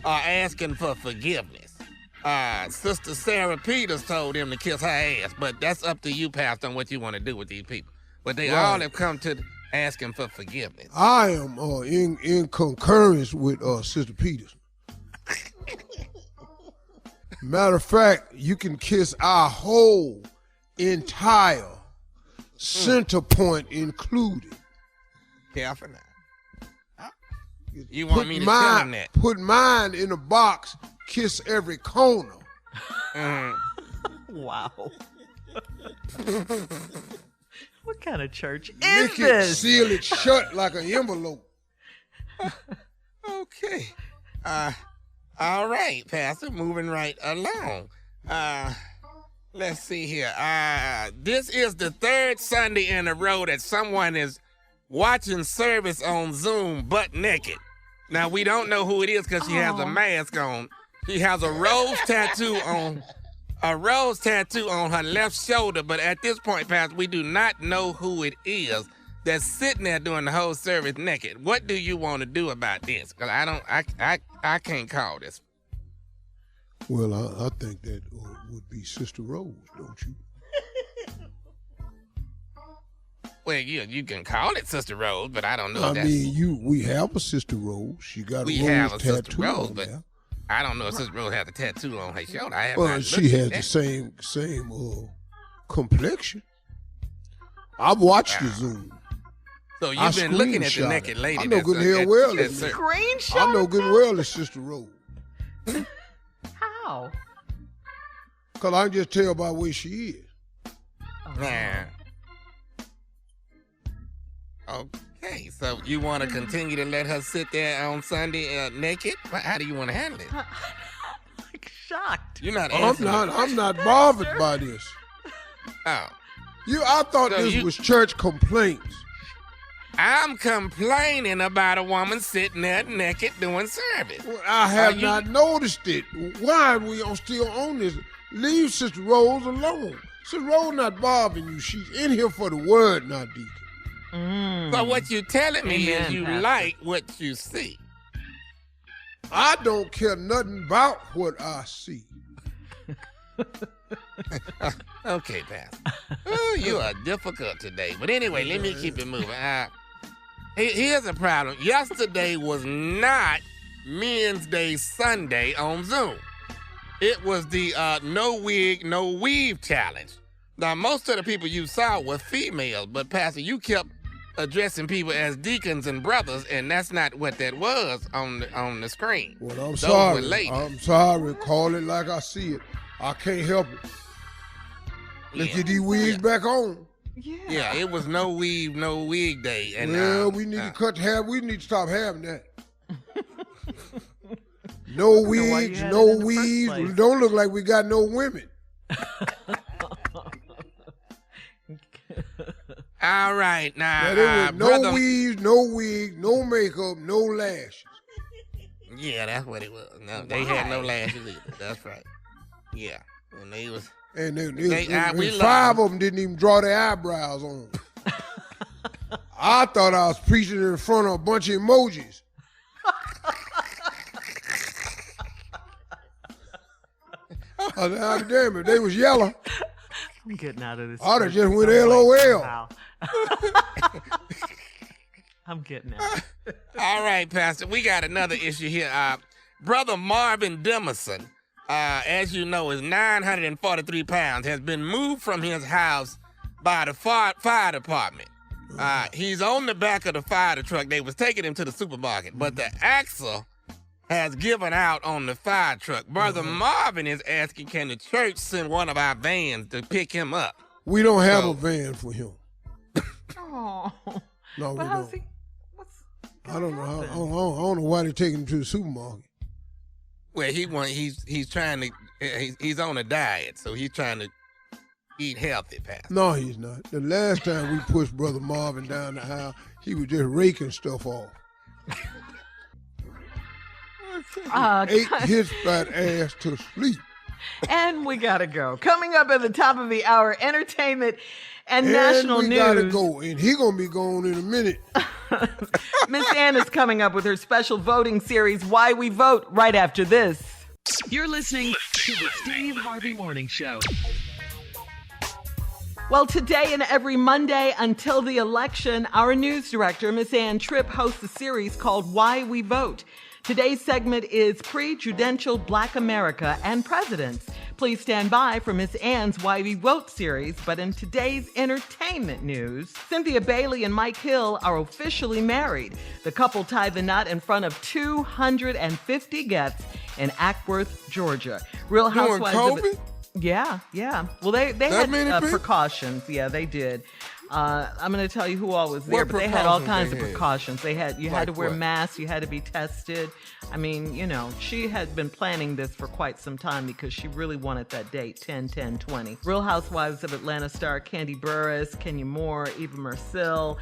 [SPEAKER 6] are asking for forgiveness. Sister Sarah Peters told them to kiss her ass, but that's up to you, Pastor, on what you want to do with these people. But they all have come to asking for forgiveness.
[SPEAKER 3] I am in concurrence with Sister Peters. Matter of fact, you can kiss our whole entire center point included.
[SPEAKER 6] Careful now. You want me to tell him that?
[SPEAKER 3] Put mine in a box, kiss every corner.
[SPEAKER 5] Wow. What kind of church is
[SPEAKER 3] Lick it,
[SPEAKER 5] this?
[SPEAKER 3] seal it shut like an envelope.
[SPEAKER 6] Okay. All right, Pastor, moving right along. Let's see here. This is the third Sunday in a row that someone is watching service on Zoom butt naked. Now, we don't know who it is because she has a mask on. She has a rose tattoo on her left shoulder, but at this point, Pastor, we do not know who it is that's sitting there doing the whole service naked. What do you want to do about this? Because I can't call this.
[SPEAKER 3] Well, I think that would be Sister Rose, don't you?
[SPEAKER 6] Well, you can call it Sister Rose, but I don't know.
[SPEAKER 3] We have a Sister Rose. She got
[SPEAKER 6] we
[SPEAKER 3] a
[SPEAKER 6] have
[SPEAKER 3] rose
[SPEAKER 6] a Sister
[SPEAKER 3] tattoo
[SPEAKER 6] Rose,
[SPEAKER 3] on
[SPEAKER 6] but
[SPEAKER 3] there.
[SPEAKER 6] I don't know if Sister Rose has a tattoo on her shoulder. I have
[SPEAKER 3] Well,
[SPEAKER 6] not
[SPEAKER 3] she
[SPEAKER 6] looked
[SPEAKER 3] has
[SPEAKER 6] at
[SPEAKER 3] the
[SPEAKER 6] that.
[SPEAKER 3] same complexion. I've watched the Zoom.
[SPEAKER 6] So you've been looking at the
[SPEAKER 3] screenshot
[SPEAKER 6] naked
[SPEAKER 3] it.
[SPEAKER 6] lady.
[SPEAKER 3] I know
[SPEAKER 6] that's,
[SPEAKER 3] good and hell well
[SPEAKER 6] that's-
[SPEAKER 3] it's
[SPEAKER 5] Screenshot.
[SPEAKER 3] I know good and well it's Sister Rose.
[SPEAKER 5] How?
[SPEAKER 3] Because I can just tell by the way she is.
[SPEAKER 6] Nah. Okay, so you want to continue to let her sit there on Sunday naked? How do you want to handle it?
[SPEAKER 5] Like shocked.
[SPEAKER 6] You're not answering.
[SPEAKER 3] I'm not bothered by this.
[SPEAKER 6] Oh.
[SPEAKER 3] I thought
[SPEAKER 6] So
[SPEAKER 3] this was church complaints.
[SPEAKER 6] I'm complaining about a woman sitting there naked doing service.
[SPEAKER 3] Well, I have not noticed it. Why are we still on this? Leave Sister Rose alone. Sister Rose not bothering you. She's in here for the word, not deacon.
[SPEAKER 6] So what you telling me
[SPEAKER 5] Amen,
[SPEAKER 6] is you
[SPEAKER 5] Pastor.
[SPEAKER 6] like what you see.
[SPEAKER 3] I don't care nothing about what I see.
[SPEAKER 6] Okay, Pastor. Oh, you are difficult today. But anyway, let me keep it moving. Here's a problem. Yesterday was not Men's Day Sunday on Zoom. It was the No Wig No Weave challenge. Now, most of the people you saw were females, but Pastor, you kept addressing people as deacons and brothers, and that's not what that was on the screen.
[SPEAKER 3] Well, I'm
[SPEAKER 6] Those
[SPEAKER 3] sorry.
[SPEAKER 6] were ladies.
[SPEAKER 3] I'm sorry. Call it like I see it. I can't help it. Let's get these wigs back on.
[SPEAKER 6] Yeah, it was No Weave, No Wig Day. And,
[SPEAKER 3] Well, we need to cut hair. We need to stop having that. No
[SPEAKER 5] why you
[SPEAKER 3] wigs,
[SPEAKER 5] had
[SPEAKER 3] no
[SPEAKER 5] it in the first
[SPEAKER 3] weaves.
[SPEAKER 5] place.
[SPEAKER 3] Don't look like we got no women.
[SPEAKER 6] All right, now,
[SPEAKER 3] There was no
[SPEAKER 6] brother.
[SPEAKER 3] weaves, no wig, no makeup, no lashes.
[SPEAKER 6] Yeah, that's what it was. No, they had no lashes either. That's right. Yeah, and they was.
[SPEAKER 3] And
[SPEAKER 6] we
[SPEAKER 3] five
[SPEAKER 6] love
[SPEAKER 3] of them didn't even draw their eyebrows on. I thought I was preaching in front of a bunch of emojis. Damn it, they was yellow.
[SPEAKER 5] I'm getting out of this.
[SPEAKER 3] I'd have
[SPEAKER 5] church
[SPEAKER 3] just went
[SPEAKER 5] some way,
[SPEAKER 3] LOL.
[SPEAKER 5] somehow. I'm getting out.
[SPEAKER 6] All right, Pastor. We got another issue here. Brother Marvin Demerson, as you know, is 943 pounds, has been moved from his house by the fire department. He's on the back of the fire truck. They was taking him to the supermarket, but the axle has given out on the fire truck. Brother Marvin is asking, can the church send one of our vans to pick him up?
[SPEAKER 3] We don't have a van for him.
[SPEAKER 5] Oh.
[SPEAKER 3] No, we
[SPEAKER 5] But how's
[SPEAKER 3] don't.
[SPEAKER 5] he? What's
[SPEAKER 3] I don't know. I don't know why they taking him to the supermarket.
[SPEAKER 6] Well, he's trying to, he's on a diet, so he's trying to eat healthy, Pastor.
[SPEAKER 3] No, he's not. The last time we pushed Brother Marvin down the aisle, he was just raking stuff off. Ate his fat ass to sleep.
[SPEAKER 5] And we gotta go. Coming up at the top of the hour, entertainment and national
[SPEAKER 3] we
[SPEAKER 5] news.
[SPEAKER 3] gotta go, and he gonna be gone in a minute.
[SPEAKER 5] Miss Anna's coming up with her special voting series, Why We Vote, right after this.
[SPEAKER 1] You're listening to the Steve Harvey Morning Show.
[SPEAKER 5] Well, today and every Monday until the election, our news director, Miss Ann Tripp, hosts a series called Why We Vote. Today's segment is Prejudicial Black America and Presidents. Please stand by for Miss Ann's Why We Vote series, but in today's entertainment news, Cynthia Bailey and Mike Hill are officially married. The couple tied the knot in front of 250 guests in Ackworth, Georgia. Real Housewives of
[SPEAKER 6] COVID?
[SPEAKER 5] Yeah. Well, they had precautions. Yeah, they did. I'm going to tell you who all was there, but they had all kinds of precautions. You had to wear masks, you had to be tested. I mean, she had been planning this for quite some time because she really wanted that date, 10-10-20. Real Housewives of Atlanta star Kandi Burruss, Kenya Moore, Eva Marcille,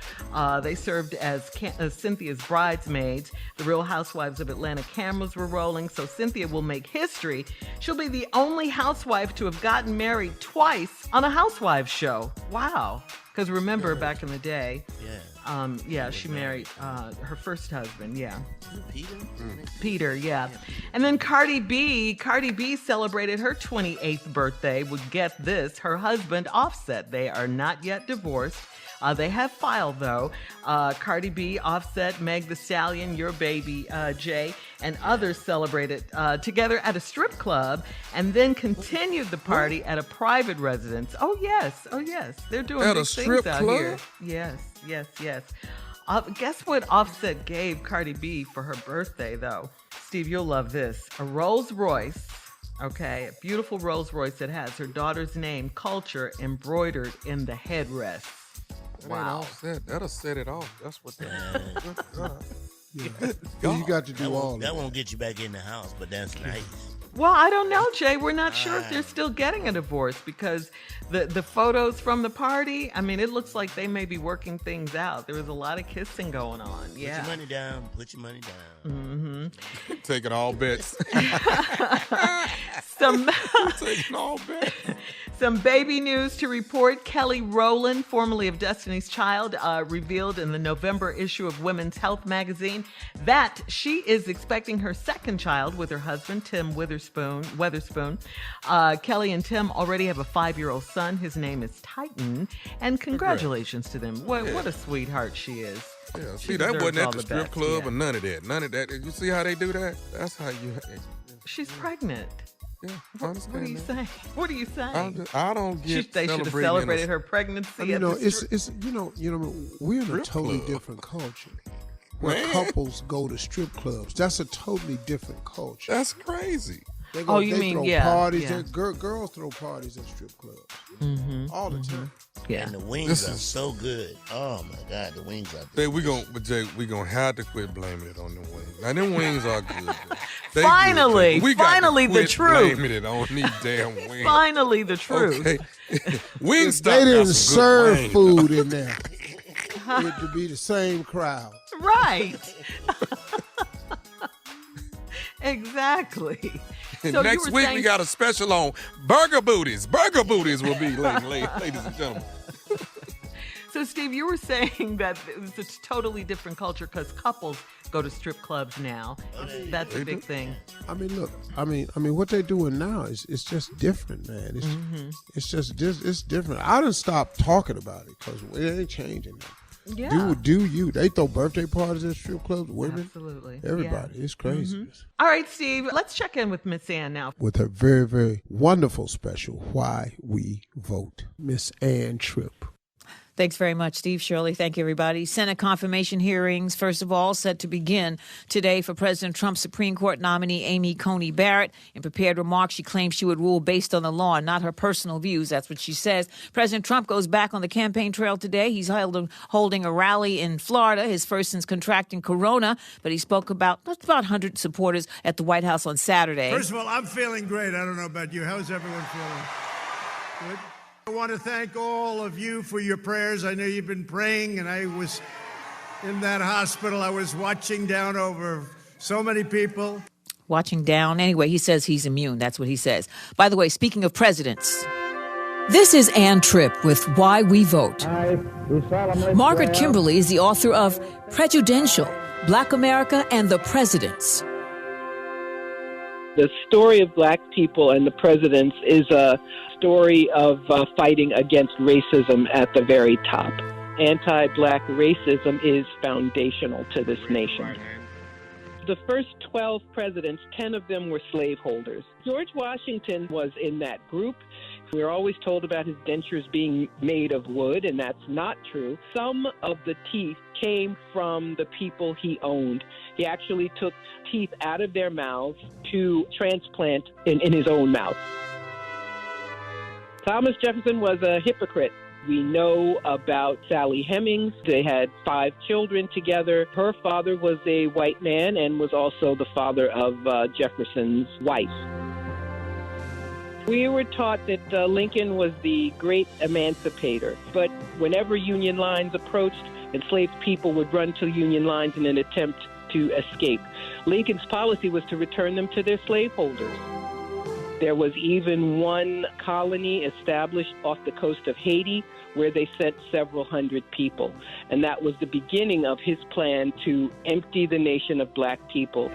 [SPEAKER 5] they served as Cynthia's bridesmaids. The Real Housewives of Atlanta cameras were rolling, so Cynthia will make history. She'll be the only housewife to have gotten married twice on a Housewives show. Wow. Because remember, back in the day, she married her first husband, Peter, yeah. And then Cardi B celebrated her 28th birthday with, get this, her husband Offset. They are not yet divorced. They have filed, though. Cardi B, Offset, Meg Thee Stallion, Your Baby, Jay, and others celebrated together at a strip club and then continued the party at a private residence. Oh, yes. They're doing big things out here. Yes. Guess what Offset gave Cardi B for her birthday, though? Steve, you'll love this. A Rolls Royce. Okay, a beautiful Rolls Royce that has her daughter's name, Culture, embroidered in the headrest. Wow.
[SPEAKER 6] That'll set it off. That's what that is.
[SPEAKER 3] You got to do all
[SPEAKER 4] that. Won't get you back in the house, but that's nice.
[SPEAKER 5] Well, I don't know, Jay. We're not sure if they're still getting a divorce because the photos from the party, I mean, it looks like they may be working things out. There was a lot of kissing going on. Yeah.
[SPEAKER 4] Put your money down.
[SPEAKER 5] Mm-hmm.
[SPEAKER 6] Taking all bets. Taking all bets.
[SPEAKER 5] Some baby news to report. Kelly Rowland, formerly of Destiny's Child, revealed in the November issue of Women's Health magazine that she is expecting her second child with her husband, Tim Witherspoon. Kelly and Tim already have a 5-year-old son. His name is Titan. And congratulations to them. What a sweetheart she is.
[SPEAKER 6] Yeah, see, that wasn't at the strip club or none of that. None of that. You see how they do that? That's how you...
[SPEAKER 5] She's pregnant.
[SPEAKER 6] Yeah,
[SPEAKER 5] what are you saying? What are you saying?
[SPEAKER 6] I don't get.
[SPEAKER 5] They should have celebrated her pregnancy.
[SPEAKER 3] It's we're in a totally different culture where couples go to strip clubs. That's a totally different culture.
[SPEAKER 6] That's crazy.
[SPEAKER 3] They throw parties. Yeah. Girls throw parties at strip clubs all the time.
[SPEAKER 5] Yeah,
[SPEAKER 4] and the wings are so good. Oh my God, the wings are good.
[SPEAKER 6] We gonna have to quit blaming it on the wings. Now them wings are good.
[SPEAKER 5] Finally the truth.
[SPEAKER 6] Blaming it on these damn wings.
[SPEAKER 5] Finally the truth.
[SPEAKER 6] Okay. Wingstop.
[SPEAKER 3] They didn't serve food in there. It to be the same crowd.
[SPEAKER 5] Right. Exactly. So
[SPEAKER 6] next week we got a special on burger booties. Burger booties will be, ladies and gentlemen.
[SPEAKER 5] So, Steve, you were saying that it's a totally different culture because couples go to strip clubs now. That's a big thing.
[SPEAKER 3] I mean, look. I mean, what they're doing now is just different, man. It's it's different. I done stopped talking about it because it ain't changing now.
[SPEAKER 5] Yeah.
[SPEAKER 3] Do you? They throw birthday parties at strip clubs, women.
[SPEAKER 5] Absolutely.
[SPEAKER 3] Everybody. Yeah. It's crazy.
[SPEAKER 5] All right, Steve, let's check in with Miss Ann now.
[SPEAKER 3] With her very, very wonderful special, Why We Vote. Miss Ann Tripp.
[SPEAKER 7] Thanks very much, Steve. Shirley, thank you, everybody. Senate confirmation hearings, first of all, set to begin today for President Trump's Supreme Court nominee, Amy Coney Barrett. In prepared remarks, she claims she would rule based on the law and not her personal views. That's what she says. President Trump goes back on the campaign trail today. He's holding a rally in Florida, his first since contracting corona, but he spoke about 100 supporters at the White House on Saturday.
[SPEAKER 8] First of all, I'm feeling great. I don't know about you. How's everyone feeling? Good? I want to thank all of you for your prayers. I know you've been praying, and I was in that hospital. I was watching down over so many people.
[SPEAKER 7] Watching down. Anyway, he says he's immune. That's what he says. By the way, speaking of presidents, this is Ann Tripp with Why We Vote. Margaret Kimberly is the author of Prejudicial, Black America and the Presidents.
[SPEAKER 9] The story of black people and the presidents is a story of fighting against racism at the very top. Anti-black racism is foundational to this nation. The first 12 presidents, 10 of them were slaveholders. George Washington was in that group. We're always told about his dentures being made of wood, and that's not true. Some of the teeth came from the people he owned. He actually took teeth out of their mouths to transplant in his own mouth. Thomas Jefferson was a hypocrite. We know about Sally Hemings. They had 5 children together. Her father was a white man and was also the father of Jefferson's wife. We were taught that Lincoln was the great emancipator, but whenever Union lines approached, enslaved people would run to Union lines in an attempt to escape. Lincoln's policy was to return them to their slaveholders. There was even one colony established off the coast of Haiti where they sent several hundred people. And that was the beginning of his plan to empty the nation of black people.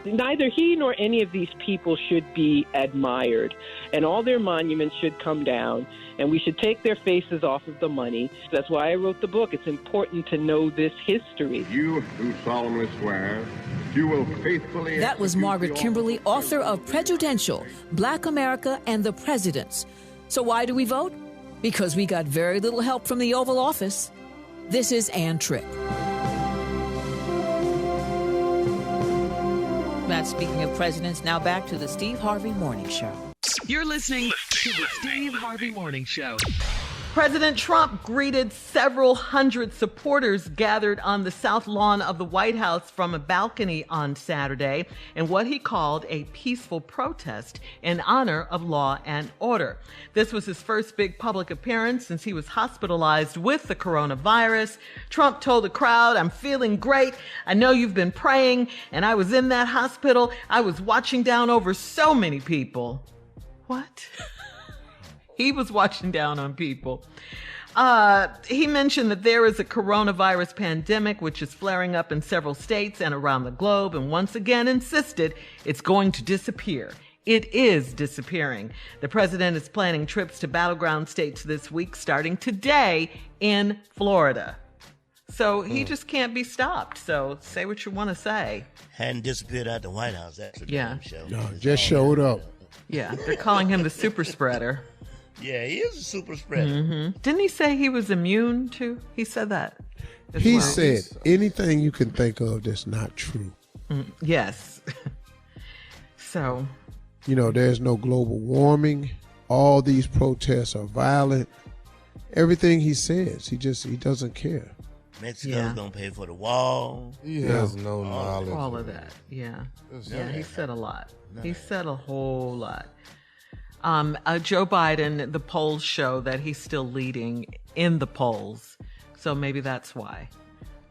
[SPEAKER 9] Neither he nor any of these people should be admired, and all their monuments should come down, and we should take their faces off of the money. That's why I wrote the book. It's important to know this history.
[SPEAKER 10] You do solemnly swear you will faithfully...
[SPEAKER 7] That was Margaret Kimberly, author of Prejudential, Black America and the Presidents. So why do we vote? Because we got very little help from the Oval Office. This is Ann Tripp. Matt, speaking of presidents, now back to the Steve Harvey Morning Show.
[SPEAKER 1] You're listening to the Steve Harvey Morning Show.
[SPEAKER 5] President Trump greeted several hundred supporters gathered on the south lawn of the White House from a balcony on Saturday in what he called a peaceful protest in honor of law and order. This was his first big public appearance since he was hospitalized with the coronavirus. Trump told the crowd, "I'm feeling great. I know you've been praying, and I was in that hospital. I was watching down over so many people." What? He was watching down on people. He mentioned that there is a coronavirus pandemic which is flaring up in several states and around the globe, and once again insisted it's going to disappear. It is disappearing. The president is planning trips to battleground states this week, starting today in Florida. So he just can't be stopped. So say what you want to say.
[SPEAKER 4] Hadn't disappeared out the White House. That's a
[SPEAKER 5] Yeah.
[SPEAKER 4] show.
[SPEAKER 3] No, just showed up.
[SPEAKER 5] Yeah, they're calling him the super spreader.
[SPEAKER 4] Yeah, he is a super spreader.
[SPEAKER 5] Mm-hmm. Didn't he say he was immune to? He said that.
[SPEAKER 3] He said anything you can think of that's not true.
[SPEAKER 5] Yes. So.
[SPEAKER 3] You know, there's no global warming. All these protests are violent. Everything he says, he doesn't care.
[SPEAKER 4] Mexico's going to pay for the wall.
[SPEAKER 6] He has no knowledge.
[SPEAKER 5] All of that. Yeah. Yeah, he said a lot. He said a whole lot. Joe Biden, the polls show that he's still leading in the polls. So maybe that's why,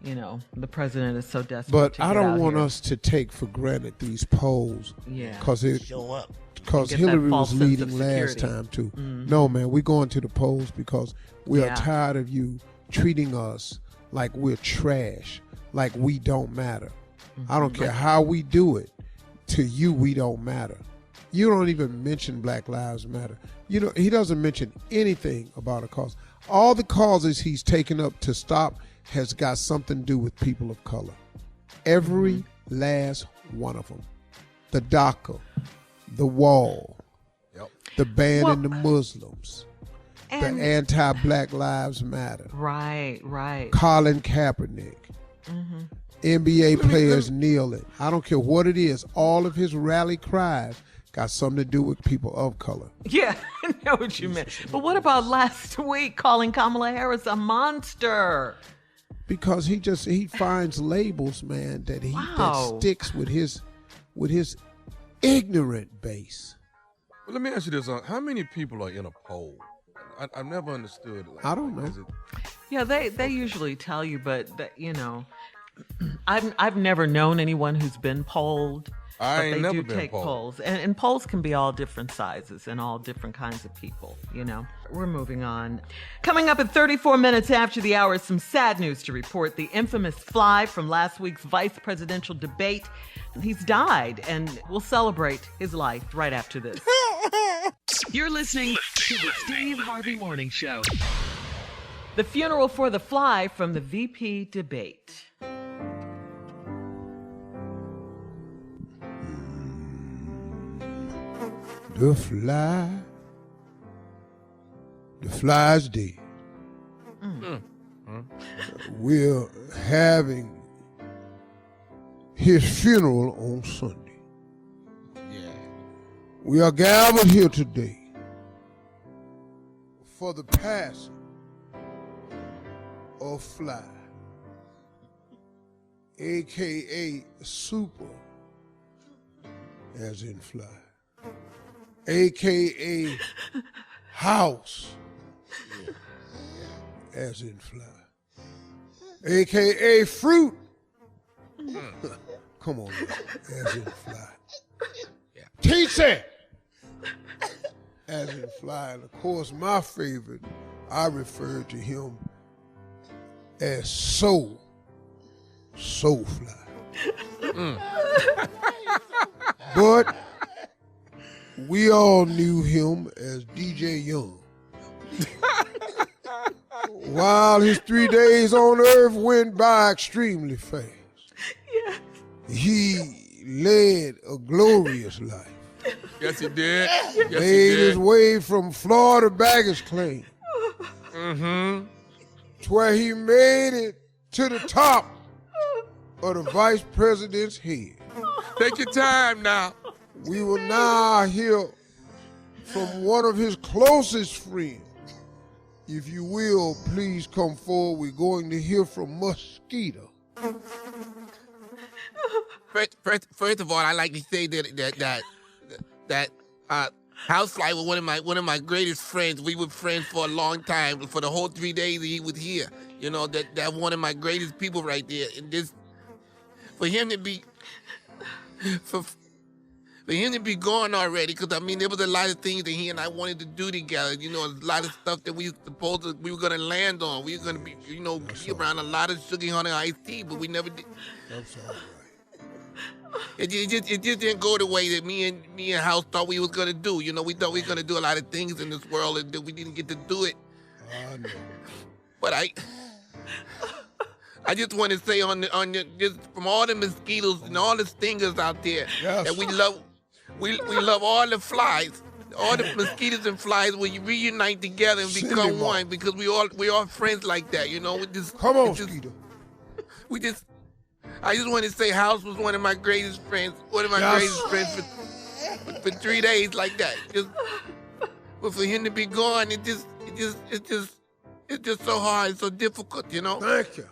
[SPEAKER 5] you know, the president is so desperate
[SPEAKER 3] But
[SPEAKER 5] to
[SPEAKER 3] I
[SPEAKER 5] get
[SPEAKER 3] don't
[SPEAKER 5] out
[SPEAKER 3] want
[SPEAKER 5] here.
[SPEAKER 3] us to take for granted these polls.
[SPEAKER 5] Yeah.
[SPEAKER 3] Because
[SPEAKER 4] Show up.
[SPEAKER 3] Because
[SPEAKER 5] Get that
[SPEAKER 3] Hillary
[SPEAKER 5] false
[SPEAKER 3] was
[SPEAKER 5] sense
[SPEAKER 3] leading
[SPEAKER 5] of
[SPEAKER 3] last
[SPEAKER 5] security.
[SPEAKER 3] time, too. No, man, we're going to the polls because we are
[SPEAKER 5] Yeah.
[SPEAKER 3] tired of you treating us like we're trash, like we don't matter. I don't care how we do it. To you, we don't matter. You don't even mention Black Lives Matter. You know, he doesn't mention anything about a cause. All the causes he's taken up to stop has got something to do with people of color. Every last one of them. The DACA, the wall, the banning the Muslims,
[SPEAKER 5] And-
[SPEAKER 3] the anti-Black Lives Matter,
[SPEAKER 5] Right.
[SPEAKER 3] Colin Kaepernick, NBA players kneeling. I don't care what it is. All of his rally cries got something to do with people of color.
[SPEAKER 5] Yeah, I know what you meant. But what about last week calling Kamala Harris a monster?
[SPEAKER 3] Because he finds labels, man, that that sticks with his ignorant base.
[SPEAKER 6] Well, let me ask you this: how many people are in a poll? I've never understood.
[SPEAKER 3] I don't know.
[SPEAKER 5] Yeah, they usually tell you, but that, you know, I've never known anyone who's been polled.
[SPEAKER 6] I ain't
[SPEAKER 5] but they
[SPEAKER 6] never
[SPEAKER 5] do
[SPEAKER 6] been
[SPEAKER 5] take
[SPEAKER 6] polled.
[SPEAKER 5] polls, and polls can be all different sizes and all different kinds of people. You know, we're moving on. Coming up at 34 minutes after the hour, some sad news to report. The infamous Fly from last week's vice presidential debate. He's died, and we'll celebrate his life right after this.
[SPEAKER 1] You're listening to the Steve Harvey Morning Show.
[SPEAKER 5] The funeral for the Fly from the VP debate.
[SPEAKER 3] The fly's dead. We're having his funeral on Sunday.
[SPEAKER 6] Yeah.
[SPEAKER 3] We are gathered here today for the passing of Fly, a.k.a. Super, as in Fly, a.k.a. House, as in Fly, a.k.a. Fruit, come on, as in Fly, Teacher, as in Fly, and of course my favorite, I refer to him as Soul Fly. But we all knew him as DJ Young. While his 3 days on earth went by extremely fast, he led a glorious life.
[SPEAKER 6] Yes, he did. Yes,
[SPEAKER 3] Made his way from Florida baggage claim to where he made it to the top of the vice president's head.
[SPEAKER 6] Take your time now.
[SPEAKER 3] We will now hear from one of his closest friends. If you will, please come forward. We're going to hear from Mosquito.
[SPEAKER 6] First of all, I like to say that Housefly was one of my greatest friends. We were friends for a long time. For the whole 3 days he was here, you know, that one of my greatest people right there. And this, for him to be gone already, because I mean there was a lot of things that he and I wanted to do together. You know, a lot of stuff that we were gonna land on. We were gonna be, you know, be around a lot of sugar honey iced tea, but we never did.
[SPEAKER 3] That's all right.
[SPEAKER 6] It just didn't go the way that me and House thought we was gonna do. You know, we thought we were gonna do a lot of things in this world, and that we didn't get to do it.
[SPEAKER 3] I know.
[SPEAKER 6] But I just want to say just from all the mosquitoes and all the stingers out there, that we love all the flies, all the mosquitoes and flies. When you reunite together and become one, because we all friends like that. You know,
[SPEAKER 3] come on, mosquito.
[SPEAKER 6] I just want to say House was one of my greatest friends, greatest friends for 3 days like that. But for him to be gone, it's just so hard, so difficult, you know.
[SPEAKER 3] Thank you.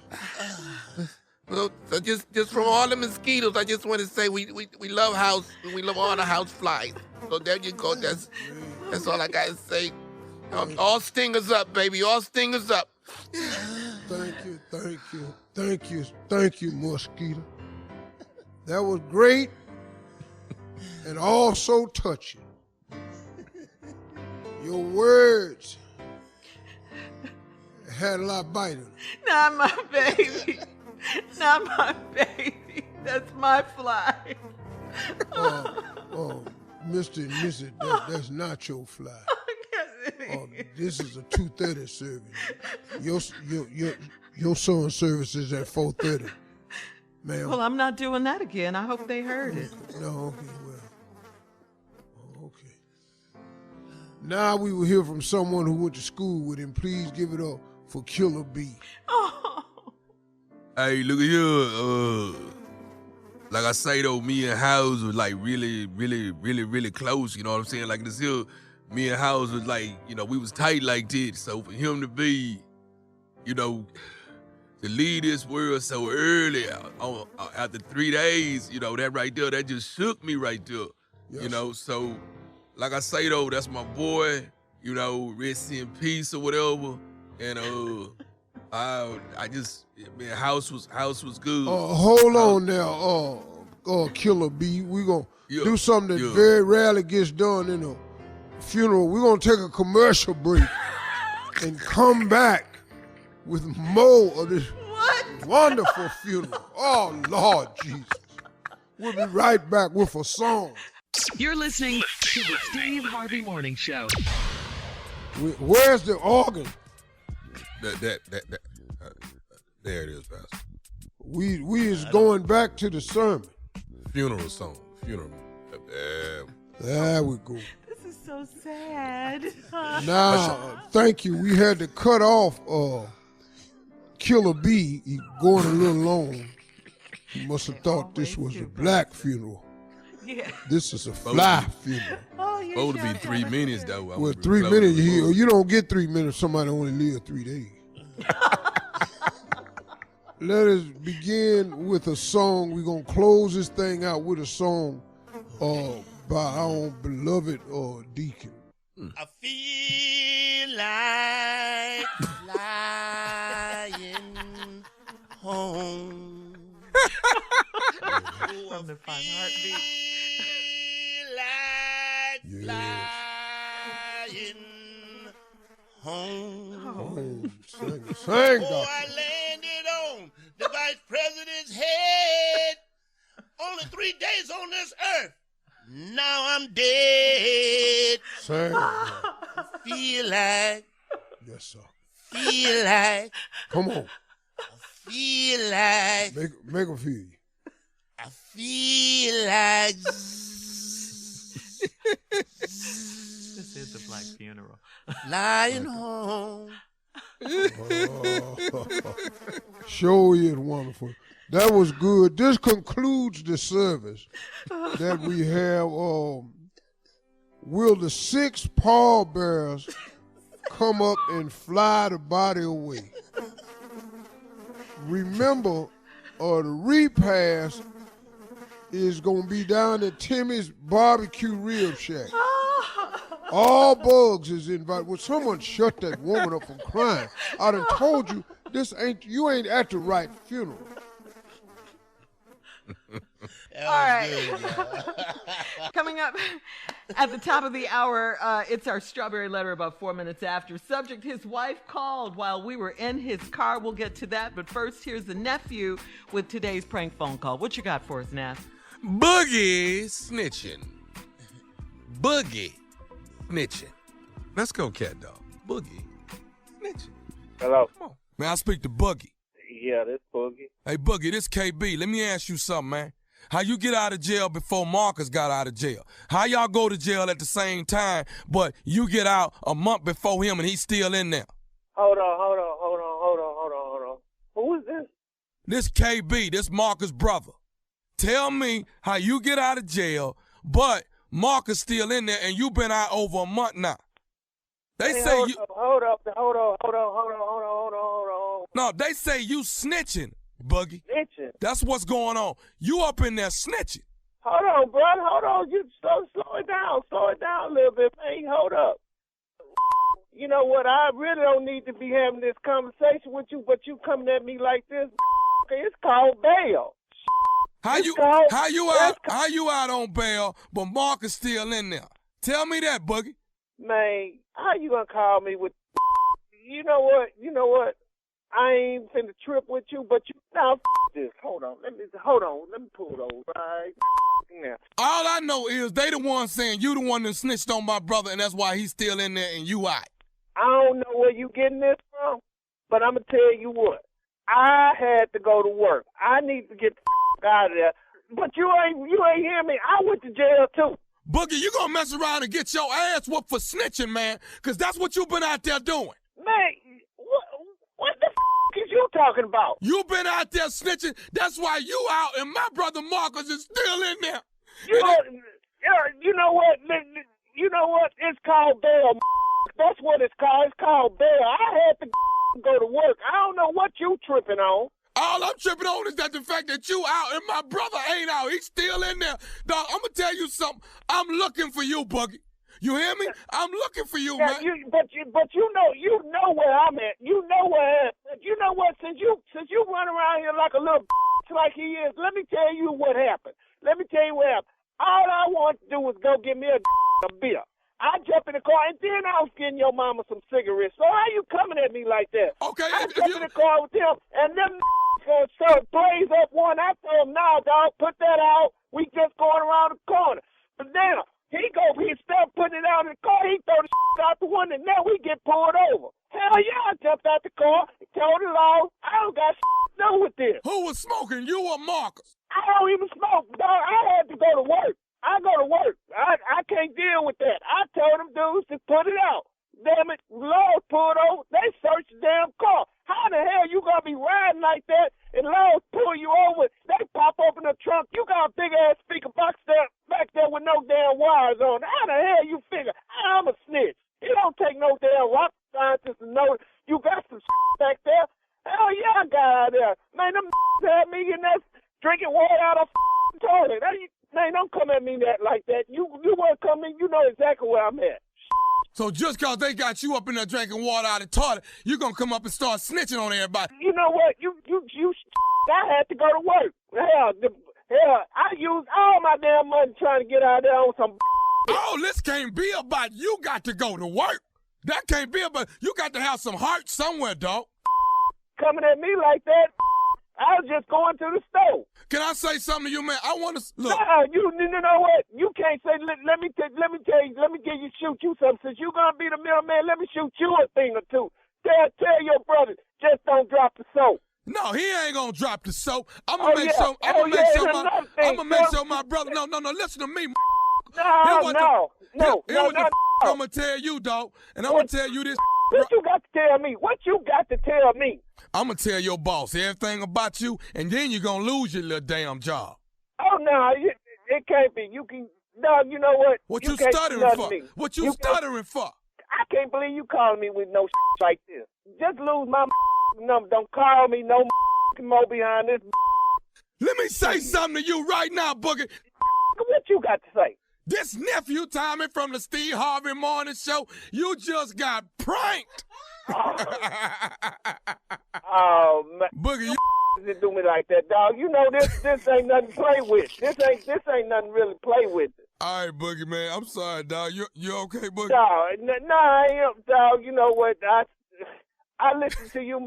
[SPEAKER 6] So just from all the mosquitoes, I just want to say we love House, and we love all the house flies. So there you go. That's all I gotta say. All stingers up, baby. All stingers up.
[SPEAKER 3] Thank you, Mosquito. That was great and also touching. Your words had a lot of bite in them.
[SPEAKER 5] Not my baby. Not my baby. That's my fly.
[SPEAKER 3] Mr. and Mrs., that's not your fly. This is a 2:30 service. Your son service is at 4:30, ma'am.
[SPEAKER 5] Well, I'm not doing that again. I hope they heard it.
[SPEAKER 3] No, okay, well. Okay. Now we will hear from someone who went to school with him. Please give it up for Killer B.
[SPEAKER 11] Oh. Hey, look at here. Like I say though, me and House was like really close. You know what I'm saying? Like this here, me and House was like, you know, we was tight like this. So for him to be, you know, to leave this world so early after 3 days, you know, that right there, that just shook me right there. Yes. You know, so like I say though, that's my boy. You know, rest in peace or whatever. And man, House was good.
[SPEAKER 3] Hold on now, Killer B. We're going to do something that very rarely gets done in a funeral. We're going to take a commercial break and come back with more of this wonderful funeral. Oh, Lord Jesus. We'll be right back with a song.
[SPEAKER 1] You're listening to the Steve Harvey Morning Show.
[SPEAKER 3] Where's the organ?
[SPEAKER 11] There it is, Pastor.
[SPEAKER 3] We is going back to the sermon.
[SPEAKER 11] Funeral song. Funeral.
[SPEAKER 3] There we go.
[SPEAKER 5] This so sad.
[SPEAKER 3] Now, thank you. We had to cut off Killer B. He going a little long. He must have thought this was a black funeral.
[SPEAKER 5] Yeah.
[SPEAKER 3] This is a fly funeral.
[SPEAKER 11] Oh, supposed to be 3 minutes, though.
[SPEAKER 3] Well, 3 minutes, you don't get 3 minutes. Somebody only live 3 days. Let us begin with a song. We're going to close this thing out with a song by our own beloved Deacon.
[SPEAKER 4] I feel like flying home.
[SPEAKER 5] From the Five Heartbeats.
[SPEAKER 4] Feel like flying home.
[SPEAKER 3] Sing,
[SPEAKER 4] Oh, I landed on the vice president's head. Only 3 days on this earth. Now I'm dead.
[SPEAKER 3] Sing.
[SPEAKER 4] Feel like.
[SPEAKER 3] Yes, sir.
[SPEAKER 4] Feel like.
[SPEAKER 3] Come on.
[SPEAKER 4] Feel like.
[SPEAKER 3] Make them feel you.
[SPEAKER 4] I feel like.
[SPEAKER 5] This is a black funeral.
[SPEAKER 4] Flying home.
[SPEAKER 3] Sure is wonderful. That was good. This concludes the service that we have. Will the 6 pallbearers come up and fly the body away? Remember, the repast is going to be down at Timmy's Barbecue Rib Shack. All bugs is invited. Will someone shut that woman up from crying? I done told you, you ain't at the right funeral.
[SPEAKER 5] All right. Coming up at the top of the hour, it's our strawberry letter about 4 minutes after. Subject, his wife called while we were in his car. We'll get to that. But first, here's the nephew with today's prank phone call. What you got for us, Neff?
[SPEAKER 6] Boogie snitching. Boogie snitching. Let's go, cat dog. Boogie snitching.
[SPEAKER 12] Hello.
[SPEAKER 6] Come on. May I speak to Boogie?
[SPEAKER 12] Yeah, this Boogie.
[SPEAKER 6] Hey, Boogie, this KB. Let me ask you something, man. How you get out of jail before Marcus got out of jail? How y'all go to jail at the same time, but you get out a month before him and he's still in there?
[SPEAKER 12] Hold on. Who is this?
[SPEAKER 6] This KB, this Marcus' brother. Tell me how you get out of jail, but Marcus still in there and you been out over a month now. They say you...
[SPEAKER 12] Hold on.
[SPEAKER 6] No, they say you snitching, Boogie.
[SPEAKER 12] Snitching?
[SPEAKER 6] That's what's going on. You up in there snitching.
[SPEAKER 12] Hold on, bro. Hold on. You slow it down. Slow it down a little bit, man. Hold up. You know what? I really don't need to be having this conversation with you, but you coming at me like this. It's called bail.
[SPEAKER 6] How you out on bail, but Marcus still in there? Tell me that, Boogie.
[SPEAKER 12] Man, how you gonna call me with? You know what? I ain't finna trip with you, but you now this. Hold on. Let me pull those right now.
[SPEAKER 6] All I know is they the one saying you the one that snitched on my brother, and that's why he's still in there and you out.
[SPEAKER 12] I don't know where you getting this from, but I'm gonna tell you what. I had to go to work. I need to get the out of there. But you ain't hear me. I went to jail too.
[SPEAKER 6] Boogie, you gonna mess around and get your ass whooped for snitching, man, because that's what you been out there doing.
[SPEAKER 12] Man, what the is you talking about?
[SPEAKER 6] You been out there snitching. That's why you out, and my brother Marcus is still in there.
[SPEAKER 12] You know what? It's called bail. That's what it's called. It's called bail. I had to go to work. I don't know what you tripping on.
[SPEAKER 6] All I'm tripping on is that the fact that you out and my brother ain't out. He's still in there. Dog, I'm going to tell you something. I'm looking for you, Boogie. You hear me? I'm looking for you, man.
[SPEAKER 12] But you know where I'm at. You know where. You know what? Since you run around here like a little like he is, let me tell you what happened. All I want to do was go get me a beer. I jump in the car, and then I was getting your mama some cigarettes. So how you coming at me like that?
[SPEAKER 6] Okay.
[SPEAKER 12] I jump in the car with him, and them start blaze up one. I told him, nah, dog, put that out. We just going around the corner. But now, he started putting it out in the car. He throw the out the window, and now we get pulled over. Hell yeah, I jumped out the car, told the law. I don't got to do with this.
[SPEAKER 6] Who was smoking, you or Marcus?
[SPEAKER 12] I don't even smoke, dog. I had to go to work. I go to work. I can't deal with that. I told them dudes to put it out. Damn it, laws pulled over. They searched the damn car. How the hell you gonna be riding like that and laws pull you over? They pop open the trunk. You got a big ass speaker box there back there with no damn wires on. How the hell you figure I'm a snitch? It don't take no damn rock scientist to know you got some back there. Hell yeah, I got out there. Man, them had me in there drinking water out of toilet. Man, don't come at me like that. You want to come in, you know exactly where I'm at.
[SPEAKER 11] So just because they got you up in there drinking water out of the toilet, you going to come up and start snitching on everybody.
[SPEAKER 12] You know what? I had to go to work. Hell, I used all my damn money trying to get out there on some.
[SPEAKER 11] Oh, this can't be about you got to go to work. That can't be about, you got to have some heart somewhere, dog.
[SPEAKER 12] Coming at me like that, I was just going to the store.
[SPEAKER 11] Can I say something to you, man? I want to look.
[SPEAKER 12] Nah, you know what? You can't say. Let me tell you. Let me shoot you something. Since you're gonna be the middleman, let me shoot you a thing or two. Tell your brother, just don't drop the soap.
[SPEAKER 11] No, he ain't gonna drop the soap. I'm gonna make sure. I'm gonna make sure my brother. No. Listen to me.
[SPEAKER 12] No.
[SPEAKER 11] I'm gonna tell you, dog, and I'm gonna tell you this.
[SPEAKER 12] What you got to tell me? What you got to tell me?
[SPEAKER 11] I'm gonna tell your boss everything about you, and then you're gonna lose your little damn job.
[SPEAKER 12] Oh no, it can't be. You can. No, you know what?
[SPEAKER 11] What you stuttering for? What you stuttering for?
[SPEAKER 12] I can't believe you calling me with no like this. Just lose my number. Don't call me no more behind this.
[SPEAKER 11] Let me say something to you right now, Boogie.
[SPEAKER 12] What you got to say?
[SPEAKER 11] This nephew Tommy from the Steve Harvey Morning Show, you just got pranked.
[SPEAKER 12] Oh man,
[SPEAKER 11] Boogie, you
[SPEAKER 12] didn't do me like that, dog. You know this ain't nothing to play with. This ain't nothing really to play with.
[SPEAKER 11] All right, Boogie, man. I'm sorry, dog. You okay, Boogie?
[SPEAKER 12] No, I ain't, dog. You know what? I listen to you,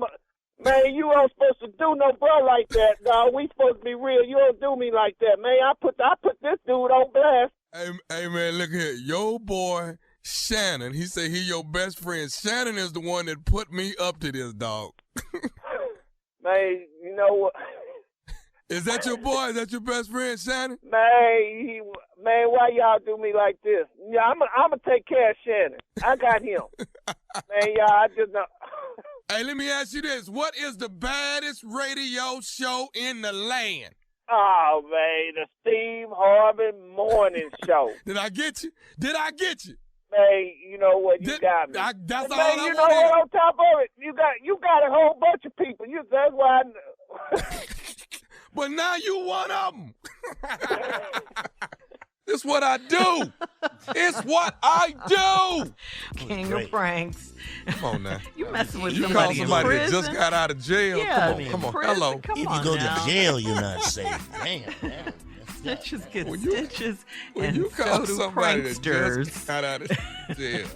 [SPEAKER 12] man. You ain't supposed to do no bro like that, dog. We supposed to be real. You don't do me like that, man. I put this dude on blast.
[SPEAKER 11] Hey, man, look here. Your boy, Shannon, he said he your best friend. Shannon is the one that put me up to this, dog.
[SPEAKER 12] Man, you know what?
[SPEAKER 11] Is that your boy? Is that your best friend, Shannon?
[SPEAKER 12] Man, why y'all do me like this? Yeah, I'm gonna take care of Shannon. I got him. Man, y'all, I just know.
[SPEAKER 11] Hey, let me ask you this. What is the baddest radio show in the land?
[SPEAKER 12] Oh, man, the Steve Harvey Morning Show.
[SPEAKER 11] Did I get you?
[SPEAKER 12] Man, you know what? You got me.
[SPEAKER 11] That's
[SPEAKER 12] man,
[SPEAKER 11] all I
[SPEAKER 12] you know what? On top of it, you got a whole bunch of people. That's why I know.
[SPEAKER 11] But now you one of them. It's what I do. It's what I do.
[SPEAKER 5] King of pranks.
[SPEAKER 11] Come on now.
[SPEAKER 5] You messing with
[SPEAKER 11] you
[SPEAKER 5] somebody
[SPEAKER 11] call somebody
[SPEAKER 5] in
[SPEAKER 11] that
[SPEAKER 5] prison?
[SPEAKER 11] just got out of jail.
[SPEAKER 5] Yeah,
[SPEAKER 11] come on.
[SPEAKER 5] prison.
[SPEAKER 11] Hello.
[SPEAKER 5] Come
[SPEAKER 4] if
[SPEAKER 5] on
[SPEAKER 4] you go
[SPEAKER 5] now.
[SPEAKER 4] to jail, you're not safe. Man.
[SPEAKER 5] Snitches get stitches,
[SPEAKER 11] When
[SPEAKER 5] and
[SPEAKER 11] you
[SPEAKER 5] so
[SPEAKER 11] call
[SPEAKER 5] do
[SPEAKER 11] somebody that
[SPEAKER 5] pranksters.
[SPEAKER 11] just got out of jail,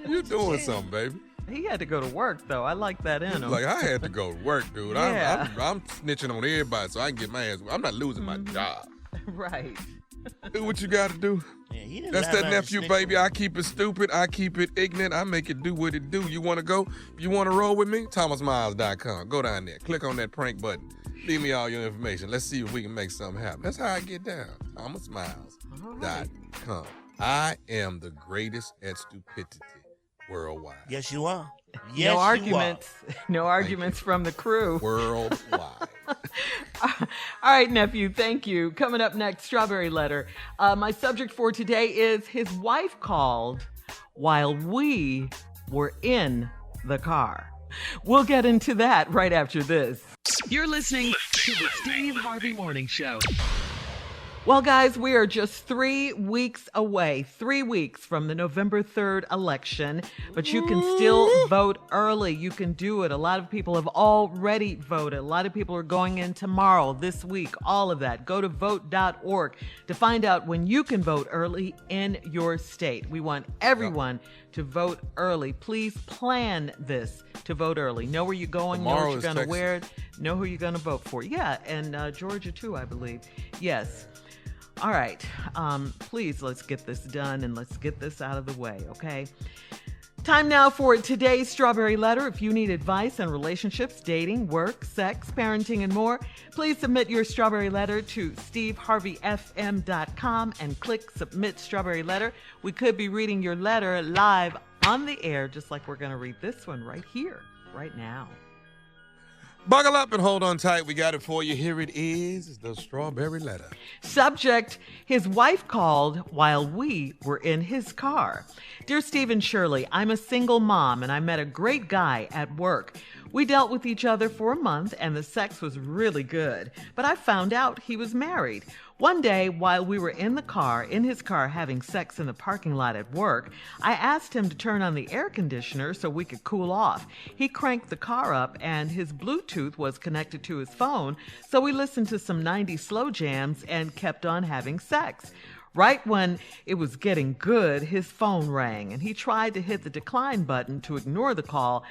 [SPEAKER 11] you doing something, baby.
[SPEAKER 5] He had to go to work, though. I like that in him.
[SPEAKER 11] Like, I had to go to work, dude.
[SPEAKER 5] Yeah.
[SPEAKER 11] I'm snitching on everybody so I can get my ass. I'm not losing my job.
[SPEAKER 5] Right.
[SPEAKER 11] Do what you got to do.
[SPEAKER 4] Yeah,
[SPEAKER 11] That's that nephew, baby. I keep it stupid. I keep it ignorant. I make it do what it do. You want to go? You want to roll with me? ThomasMiles.com. Go down there. Click on that prank button. Leave me all your information. Let's see if we can make something happen. That's how I get down. ThomasMiles.com. I am the greatest at stupidity worldwide.
[SPEAKER 4] Yes, you are.
[SPEAKER 5] No arguments. No arguments from the crew.
[SPEAKER 11] Worldwide.
[SPEAKER 5] All right, nephew, thank you. Coming up next, Strawberry Letter. My subject for today is his wife called while we were in the car. We'll get into that right after this.
[SPEAKER 1] You're listening to the Steve Harvey Morning Show.
[SPEAKER 5] Well, guys, we are just 3 weeks away, 3 weeks from the November 3rd election, but you can still vote early. You can do it. A lot of people have already voted. A lot of people are going in tomorrow, this week, all of that. Go to vote.org to find out when you can vote early in your state. We want everyone to vote early. Please plan this to vote early. Know where you're going, know what you're going to wear, know who you're going to vote for. Yeah, and Georgia too, I believe. Yes. All right, please let's get this done and let's get this out of the way, okay? Time now for today's Strawberry Letter. If you need advice on relationships, dating, work, sex, parenting, and more, please submit your Strawberry Letter to steveharveyfm.com and click Submit Strawberry Letter. We could be reading your letter live on the air, just like we're going to read this one right here, right now.
[SPEAKER 6] Buckle up and hold on tight. We got it for you. Here it is, the Strawberry Letter.
[SPEAKER 5] Subject, his wife called while we were in his car. Dear Steve and Shirley, I'm a single mom and I met a great guy at work. We dealt with each other for a month and the sex was really good, but I found out he was married. One day, while we were in his car having sex in the parking lot at work, I asked him to turn on the air conditioner so we could cool off. He cranked the car up and his Bluetooth was connected to his phone, so we listened to some 90s slow jams and kept on having sex. Right when it was getting good, his phone rang, and he tried to hit the decline button to ignore the call,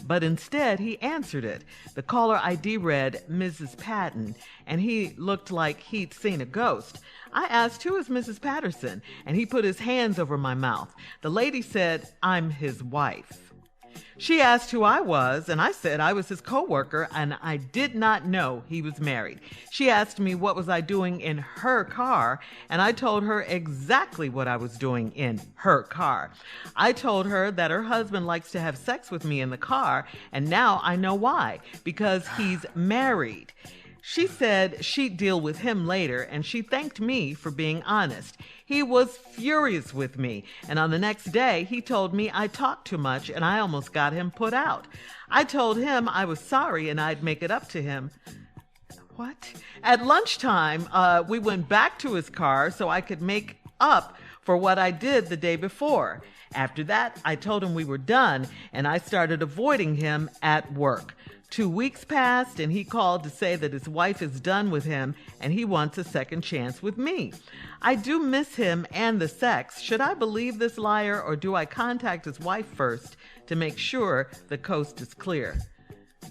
[SPEAKER 5] but instead he answered it. The caller ID read Mrs. Patton, and he looked like he'd seen a ghost. I asked, who is Mrs. Patterson? And he put his hands over my mouth. The lady said, I'm his wife. She asked who I was, and I said I was his coworker, and I did not know he was married. She asked me what was I doing in her car, and I told her exactly what I was doing in her car. I told her that her husband likes to have sex with me in the car, and now I know why, because he's married. She said she'd deal with him later, and she thanked me for being honest. He was furious with me, and on the next day, he told me I talked too much, and I almost got him put out. I told him I was sorry, and I'd make it up to him. What? At lunchtime, we went back to his car so I could make up for what I did the day before. After that, I told him we were done, and I started avoiding him at work. 2 weeks passed, and he called to say that his wife is done with him and he wants a second chance with me. I do miss him and the sex. Should I believe this liar, or do I contact his wife first to make sure the coast is clear?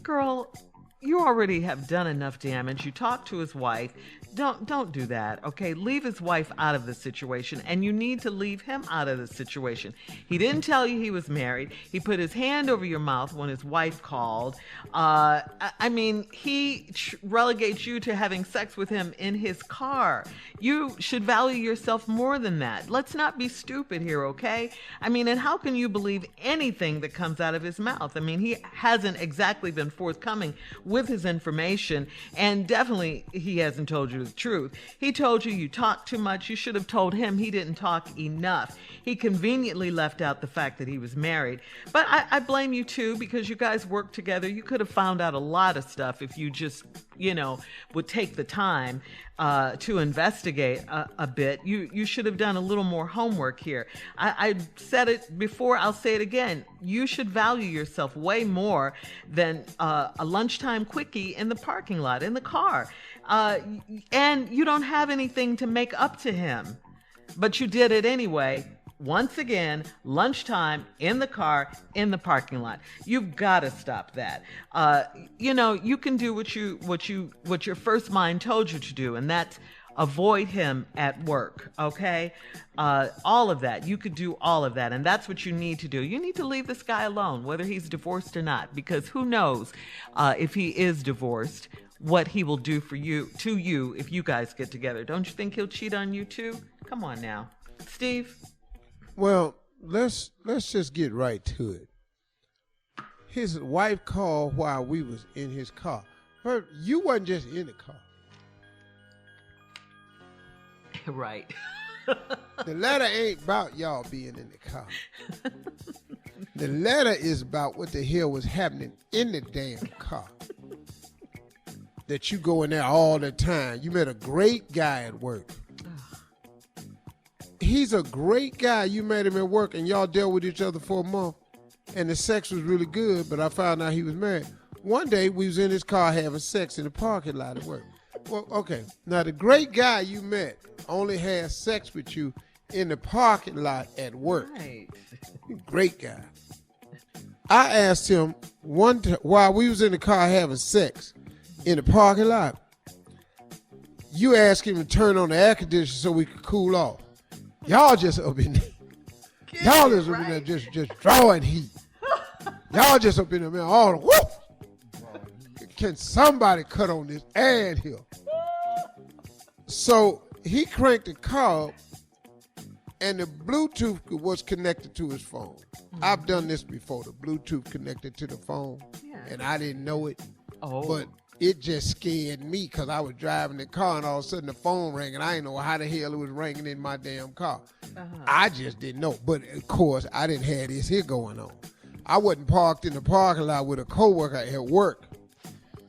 [SPEAKER 5] Girl, you already have done enough damage. You talked to his wife. Don't do that, okay? Leave his wife out of the situation, and you need to leave him out of the situation. He didn't tell you he was married. He put his hand over your mouth when his wife called. He relegates you to having sex with him in his car. You should value yourself more than that. Let's not be stupid here, okay? And how can you believe anything that comes out of his mouth? He hasn't exactly been forthcoming with his information, and definitely he hasn't told you the truth. He told you you talked too much. You should have told him he didn't talk enough. He conveniently left out the fact that he was married. But I blame you too, because you guys worked together. You could have found out a lot of stuff if you just, would take the time to investigate a bit. You should have done a little more homework here. I said it before, I'll say it again. You should value yourself way more than a lunchtime quickie in the parking lot, in the car. And you don't have anything to make up to him, but you did it anyway. Once again, lunchtime, in the car, in the parking lot. You've got to stop that. You can do what your first mind told you to do, and that's avoid him at work, okay? All of that. You could do all of that, and that's what you need to do. You need to leave this guy alone, whether he's divorced or not, because who knows if he is divorced, what he will do to you if you guys get together. Don't you think he'll cheat on you too? Come on now. Steve?
[SPEAKER 3] Well, let's just get right to it. His wife called while we was in his car. You wasn't just in the car.
[SPEAKER 5] Right.
[SPEAKER 3] The letter ain't about y'all being in the car. The letter is about what the hell was happening in the damn car. That you go in there all the time. You met a great guy at work. He's a great guy. You met him at work and y'all dealt with each other for a month and the sex was really good, but I found out he was married. One day we was in his car having sex in the parking lot at work. Well, okay. Now the great guy you met only had sex with you in the parking lot at work.
[SPEAKER 5] Right.
[SPEAKER 3] Great guy. I asked him while we was in the car having sex in the parking lot, you asked him to turn on the air conditioner so we could cool off. Y'all just up in there. Y'all is up in there just drawing heat. Y'all just up in there, man, all the whoop. Can somebody cut on this ad here? So he cranked the car up, and the Bluetooth was connected to his phone. I've done this before, the Bluetooth connected to the phone, and I didn't know it. But it just scared me because I was driving the car, and all of a sudden the phone rang, and I didn't know how the hell it was ringing in my damn car. I just didn't know. But, of course, I didn't have this here going on. I wasn't parked in the parking lot with a coworker at work.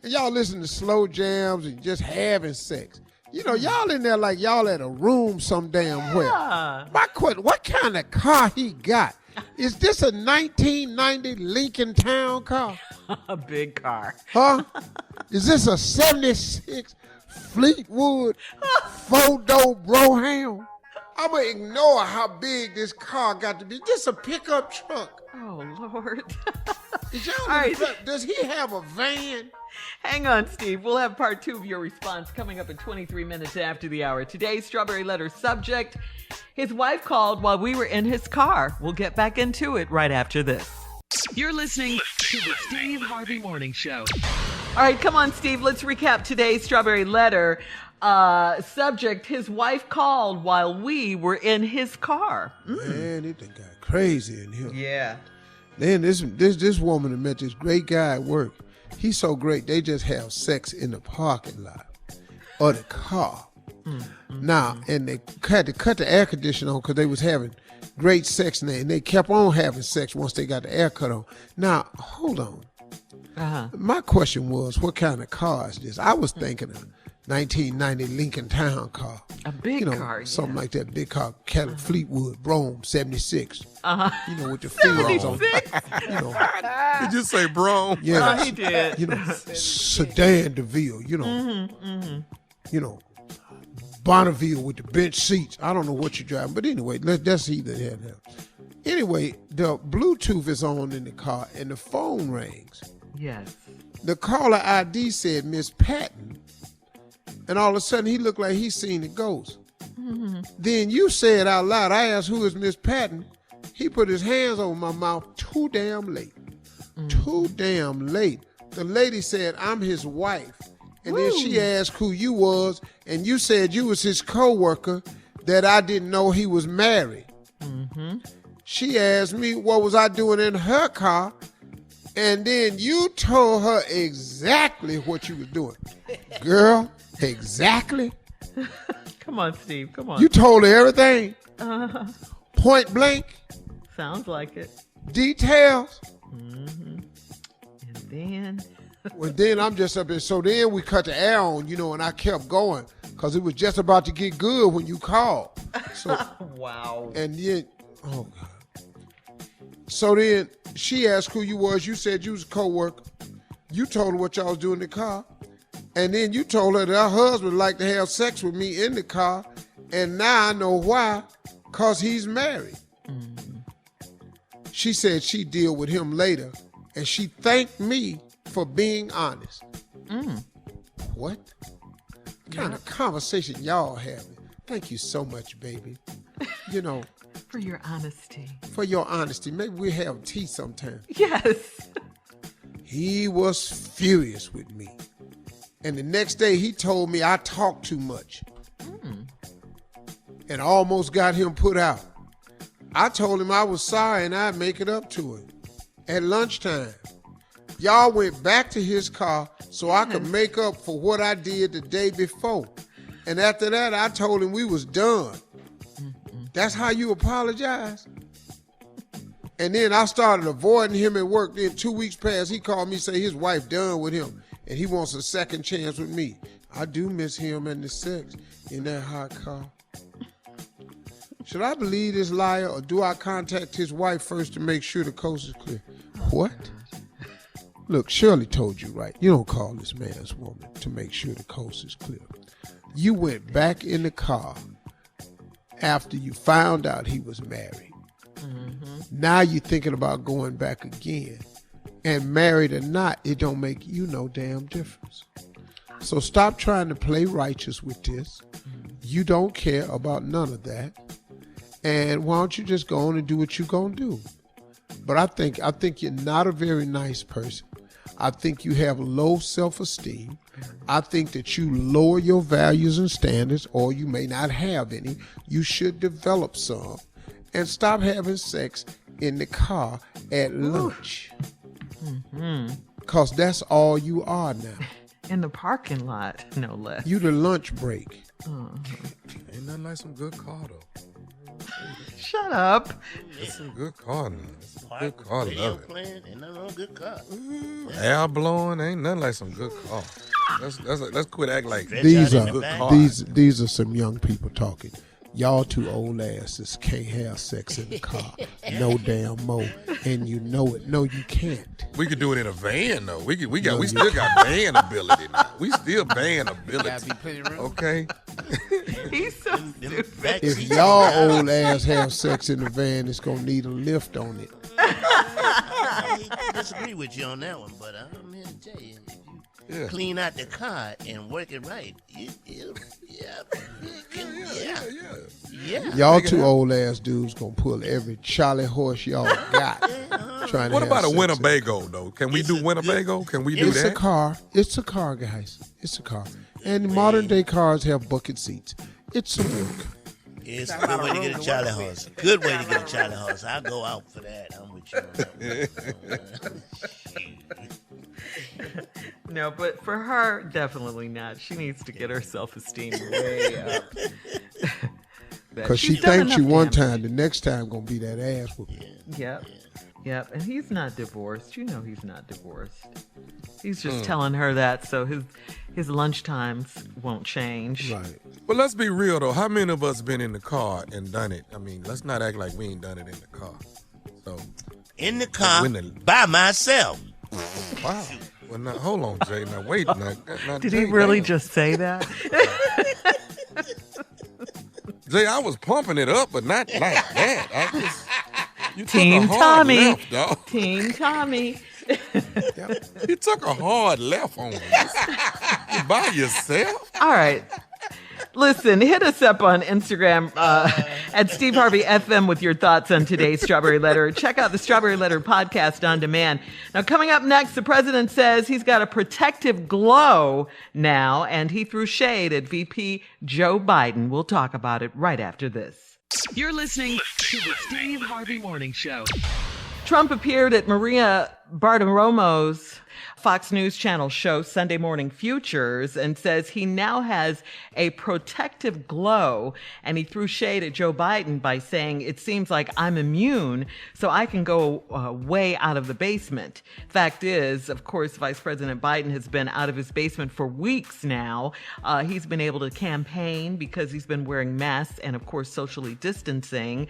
[SPEAKER 3] And y'all listen to slow jams and just having sex. You know, y'all in there like y'all at a room some damn where. My question, what kind of car he got? Is this a 1990 Lincoln Town car?
[SPEAKER 5] A big car.
[SPEAKER 3] Huh? Is this a 76 Fleetwood 4-door Broham? I'm going to ignore how big this car got to be. This a pickup truck.
[SPEAKER 5] Oh, Lord.
[SPEAKER 3] Does he have a van?
[SPEAKER 5] Hang on, Steve. We'll have part 2 of your response coming up in 23 minutes after the hour. Today's Strawberry Letter subject, his wife called while we were in his car. We'll get back into it right after this.
[SPEAKER 1] You're listening to the Steve Harvey Morning Show.
[SPEAKER 5] All right, come on, Steve. Let's recap today's Strawberry Letter. Subject, his wife called while we were in his car.
[SPEAKER 3] Man, it done got crazy in here.
[SPEAKER 5] Yeah.
[SPEAKER 3] Then this woman that met this great guy at work. He's so great, they just have sex in the parking lot or the car. Now, and they had to cut the air conditioner on because they was having great sex in there, and they kept on having sex once they got the air cut on. Now, hold on. My question was, what kind of car is this? I was thinking of 1990 Lincoln Town car.
[SPEAKER 5] A big car,
[SPEAKER 3] something like that. Big car, Cadillac Fleetwood, Brougham, 76. You know, with the feelings on it. You know.
[SPEAKER 6] Did you say Brougham?
[SPEAKER 3] Yeah.
[SPEAKER 5] He did.
[SPEAKER 3] You know, sedan DeVille, you know. You know, Bonneville with the bench seats. I don't know what you're driving, but anyway, that's either here. Anyway, the Bluetooth is on in the car, and the phone rings.
[SPEAKER 5] Yes.
[SPEAKER 3] The caller ID said Miss Patton. And all of a sudden, he looked like he seen a ghost. Then you said out loud, I asked, who is Miss Patton? He put his hands over my mouth too damn late. Too damn late. The lady said, I'm his wife. And then she asked who you was, and you said you was his coworker, that I didn't know he was married. She asked me what was I doing in her car, and then you told her exactly what you was doing. Girl, exactly?
[SPEAKER 5] Come on, Steve, come on.
[SPEAKER 3] You told her everything? Point blank?
[SPEAKER 5] Sounds like it.
[SPEAKER 3] Details?
[SPEAKER 5] And then?
[SPEAKER 3] Well, then I'm just up there. So then we cut the air on, you know, and I kept going because it was just about to get good when you called. So,
[SPEAKER 5] wow.
[SPEAKER 3] And then, oh, God. So then she asked who you was. You said you was a coworker. You told her what y'all was doing in the car. And then you told her that her husband liked to have sex with me in the car. And now I know why, because he's married. She said she'd deal with him later. And she thanked me for being honest. What? What kind of conversation y'all having? Thank you so much, baby. You know.
[SPEAKER 5] For your honesty.
[SPEAKER 3] For your honesty. Maybe we'll have tea sometime.
[SPEAKER 5] Yes.
[SPEAKER 3] He was furious with me. And the next day he told me I talked too much. And almost got him put out. I told him I was sorry and I'd make it up to him. At lunchtime, y'all went back to his car so I could make up for what I did the day before. And after that, I told him we was done. That's how you apologize? And then I started avoiding him at work. Then 2 weeks passed, he called me, say his wife done with him, and he wants a second chance with me. I do miss him and the sex in that hot car. Should I believe this liar, or do I contact his wife first to make sure the coast is clear? What? Look, Shirley told you right. You don't call this man's woman to make sure the coast is clear. You went back in the car after you found out he was married. Now you're thinking about going back again. And married or not, it don't make you no damn difference. So stop trying to play righteous with this. You don't care about none of that. And why don't you just go on and do what you're going to do? But I think you're not a very nice person. I think you have low self-esteem. I think that you lower your values and standards, or you may not have any. You should develop some. And stop having sex in the car at lunch. Because that's all you are now.
[SPEAKER 5] In the parking lot, no less.
[SPEAKER 3] You the lunch break.
[SPEAKER 11] Ain't nothing like some good car, though.
[SPEAKER 5] Shut up.
[SPEAKER 11] It's some good car now. It's some good car. Love it.
[SPEAKER 4] Playing, ain't nothing wrong with good car.
[SPEAKER 11] Air blowing, ain't nothing like some good car. Let's quit acting like
[SPEAKER 3] these
[SPEAKER 11] good car.
[SPEAKER 3] These are some young people talking. Y'all two old asses can't have sex in the car. No damn more. And you know it. No, you can't.
[SPEAKER 11] We could do it in a van though. We still got van ability now. We still van ability. Okay.
[SPEAKER 5] He's so stupid.
[SPEAKER 3] If y'all old ass have sex in the van, it's gonna need a lift on it.
[SPEAKER 4] I disagree with you on that one, but I'm here to tell you, if you clean out the car and work it right,
[SPEAKER 3] Y'all two old ass dudes gonna pull every Charlie horse y'all got. Trying to
[SPEAKER 11] what about a
[SPEAKER 3] sex
[SPEAKER 11] Winnebago though? Can we do Winnebago? Can we do that?
[SPEAKER 3] It's a car, guys. It's a car. And modern day cars have bucket seats. It's a work.
[SPEAKER 4] It's a good way to get a Charlie horse. Good way to get a Charlie horse. I'll go out for that. I'm with you on that one.
[SPEAKER 5] No, but for her, definitely not. She needs to get her self-esteem way up.
[SPEAKER 3] Because she thanked you one time, the next time gonna be that ass whooping.
[SPEAKER 5] Yep. And he's not divorced. You know he's not divorced. He's just telling her that so his lunch times won't change.
[SPEAKER 3] Right.
[SPEAKER 11] But let's be real though. How many of us been in the car and done it? I mean, let's not act like we ain't done it in the car. So
[SPEAKER 4] in the car by myself.
[SPEAKER 11] Wow. Well, now hold on, Jay. Now wait. Now,
[SPEAKER 5] Did
[SPEAKER 11] Jay,
[SPEAKER 5] he really just say that?
[SPEAKER 11] Jay, I was pumping it up, but not like that.
[SPEAKER 5] Team Tommy. Team Tommy.
[SPEAKER 11] You took a hard left on me. You by yourself?
[SPEAKER 5] All right. Listen, hit us up on Instagram at Steve Harvey FM with your thoughts on today's Strawberry Letter. Check out the Strawberry Letter podcast on demand. Now, coming up next, the president says he's got a protective glow now, and he threw shade at VP Joe Biden. We'll talk about it right after this.
[SPEAKER 1] You're listening to the Steve Harvey Morning Show.
[SPEAKER 5] Trump appeared at Maria Bartiromo's Fox News Channel show Sunday Morning Futures and says he now has a protective glow, and he threw shade at Joe Biden by saying, it seems like I'm immune, so I can go way out of the basement. Fact is, of course, Vice President Biden has been out of his basement for weeks now. He's been able to campaign because he's been wearing masks and, of course, socially distancing.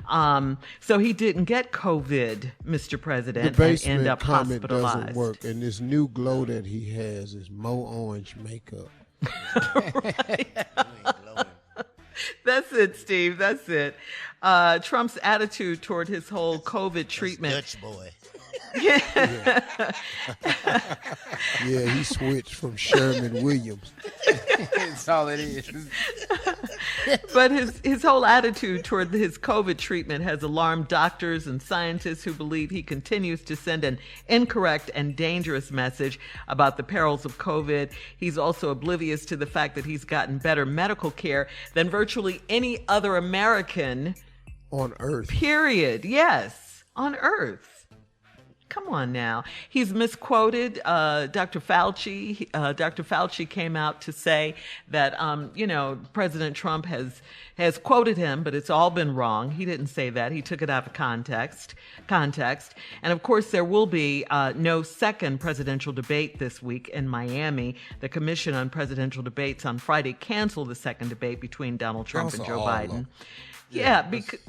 [SPEAKER 5] So he didn't get COVID, Mr. President, and end up hospitalized.
[SPEAKER 3] Doesn't work, and this new glow that he has is Mo Orange makeup.
[SPEAKER 5] That's it, Steve. That's it. Trump's attitude toward his whole COVID treatment.
[SPEAKER 4] Dutch boy.
[SPEAKER 3] Yeah, he switched from Sherman Williams.
[SPEAKER 13] That's all it is.
[SPEAKER 5] But his whole attitude toward his COVID treatment has alarmed doctors and scientists who believe he continues to send an incorrect and dangerous message about the perils of COVID. He's also oblivious to the fact that he's gotten better medical care than virtually any other American
[SPEAKER 3] on Earth.
[SPEAKER 5] Period. Yes, on Earth. Come on now. He's misquoted Dr. Fauci. Dr. Fauci came out to say that, President Trump has quoted him, but it's all been wrong. He didn't say that. He took it out of context. And, of course, there will be no second presidential debate this week in Miami. The Commission on Presidential Debates on Friday canceled the second debate between Donald Trump and Joe Biden. Yeah, because,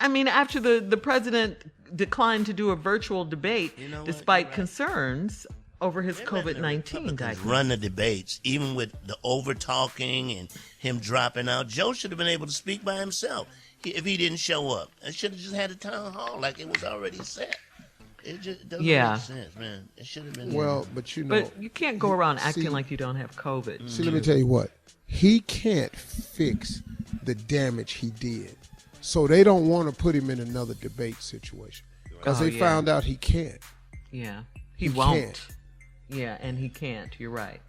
[SPEAKER 5] after the president declined to do a virtual debate despite concerns over his COVID-19 diagnosis.
[SPEAKER 4] Run the debates, even with the over-talking and him dropping out. Joe should have been able to speak by himself if he didn't show up. I should have just had a town hall like it was already set. It just doesn't make sense, man. It should have been.
[SPEAKER 3] Well, but
[SPEAKER 5] But you can't go around acting like you don't have COVID.
[SPEAKER 3] See, let me tell you what. He can't fix the damage he did. So they don't want to put him in another debate situation because they found out he can't.
[SPEAKER 5] Yeah, he won't. Yeah, and he can't. You're right.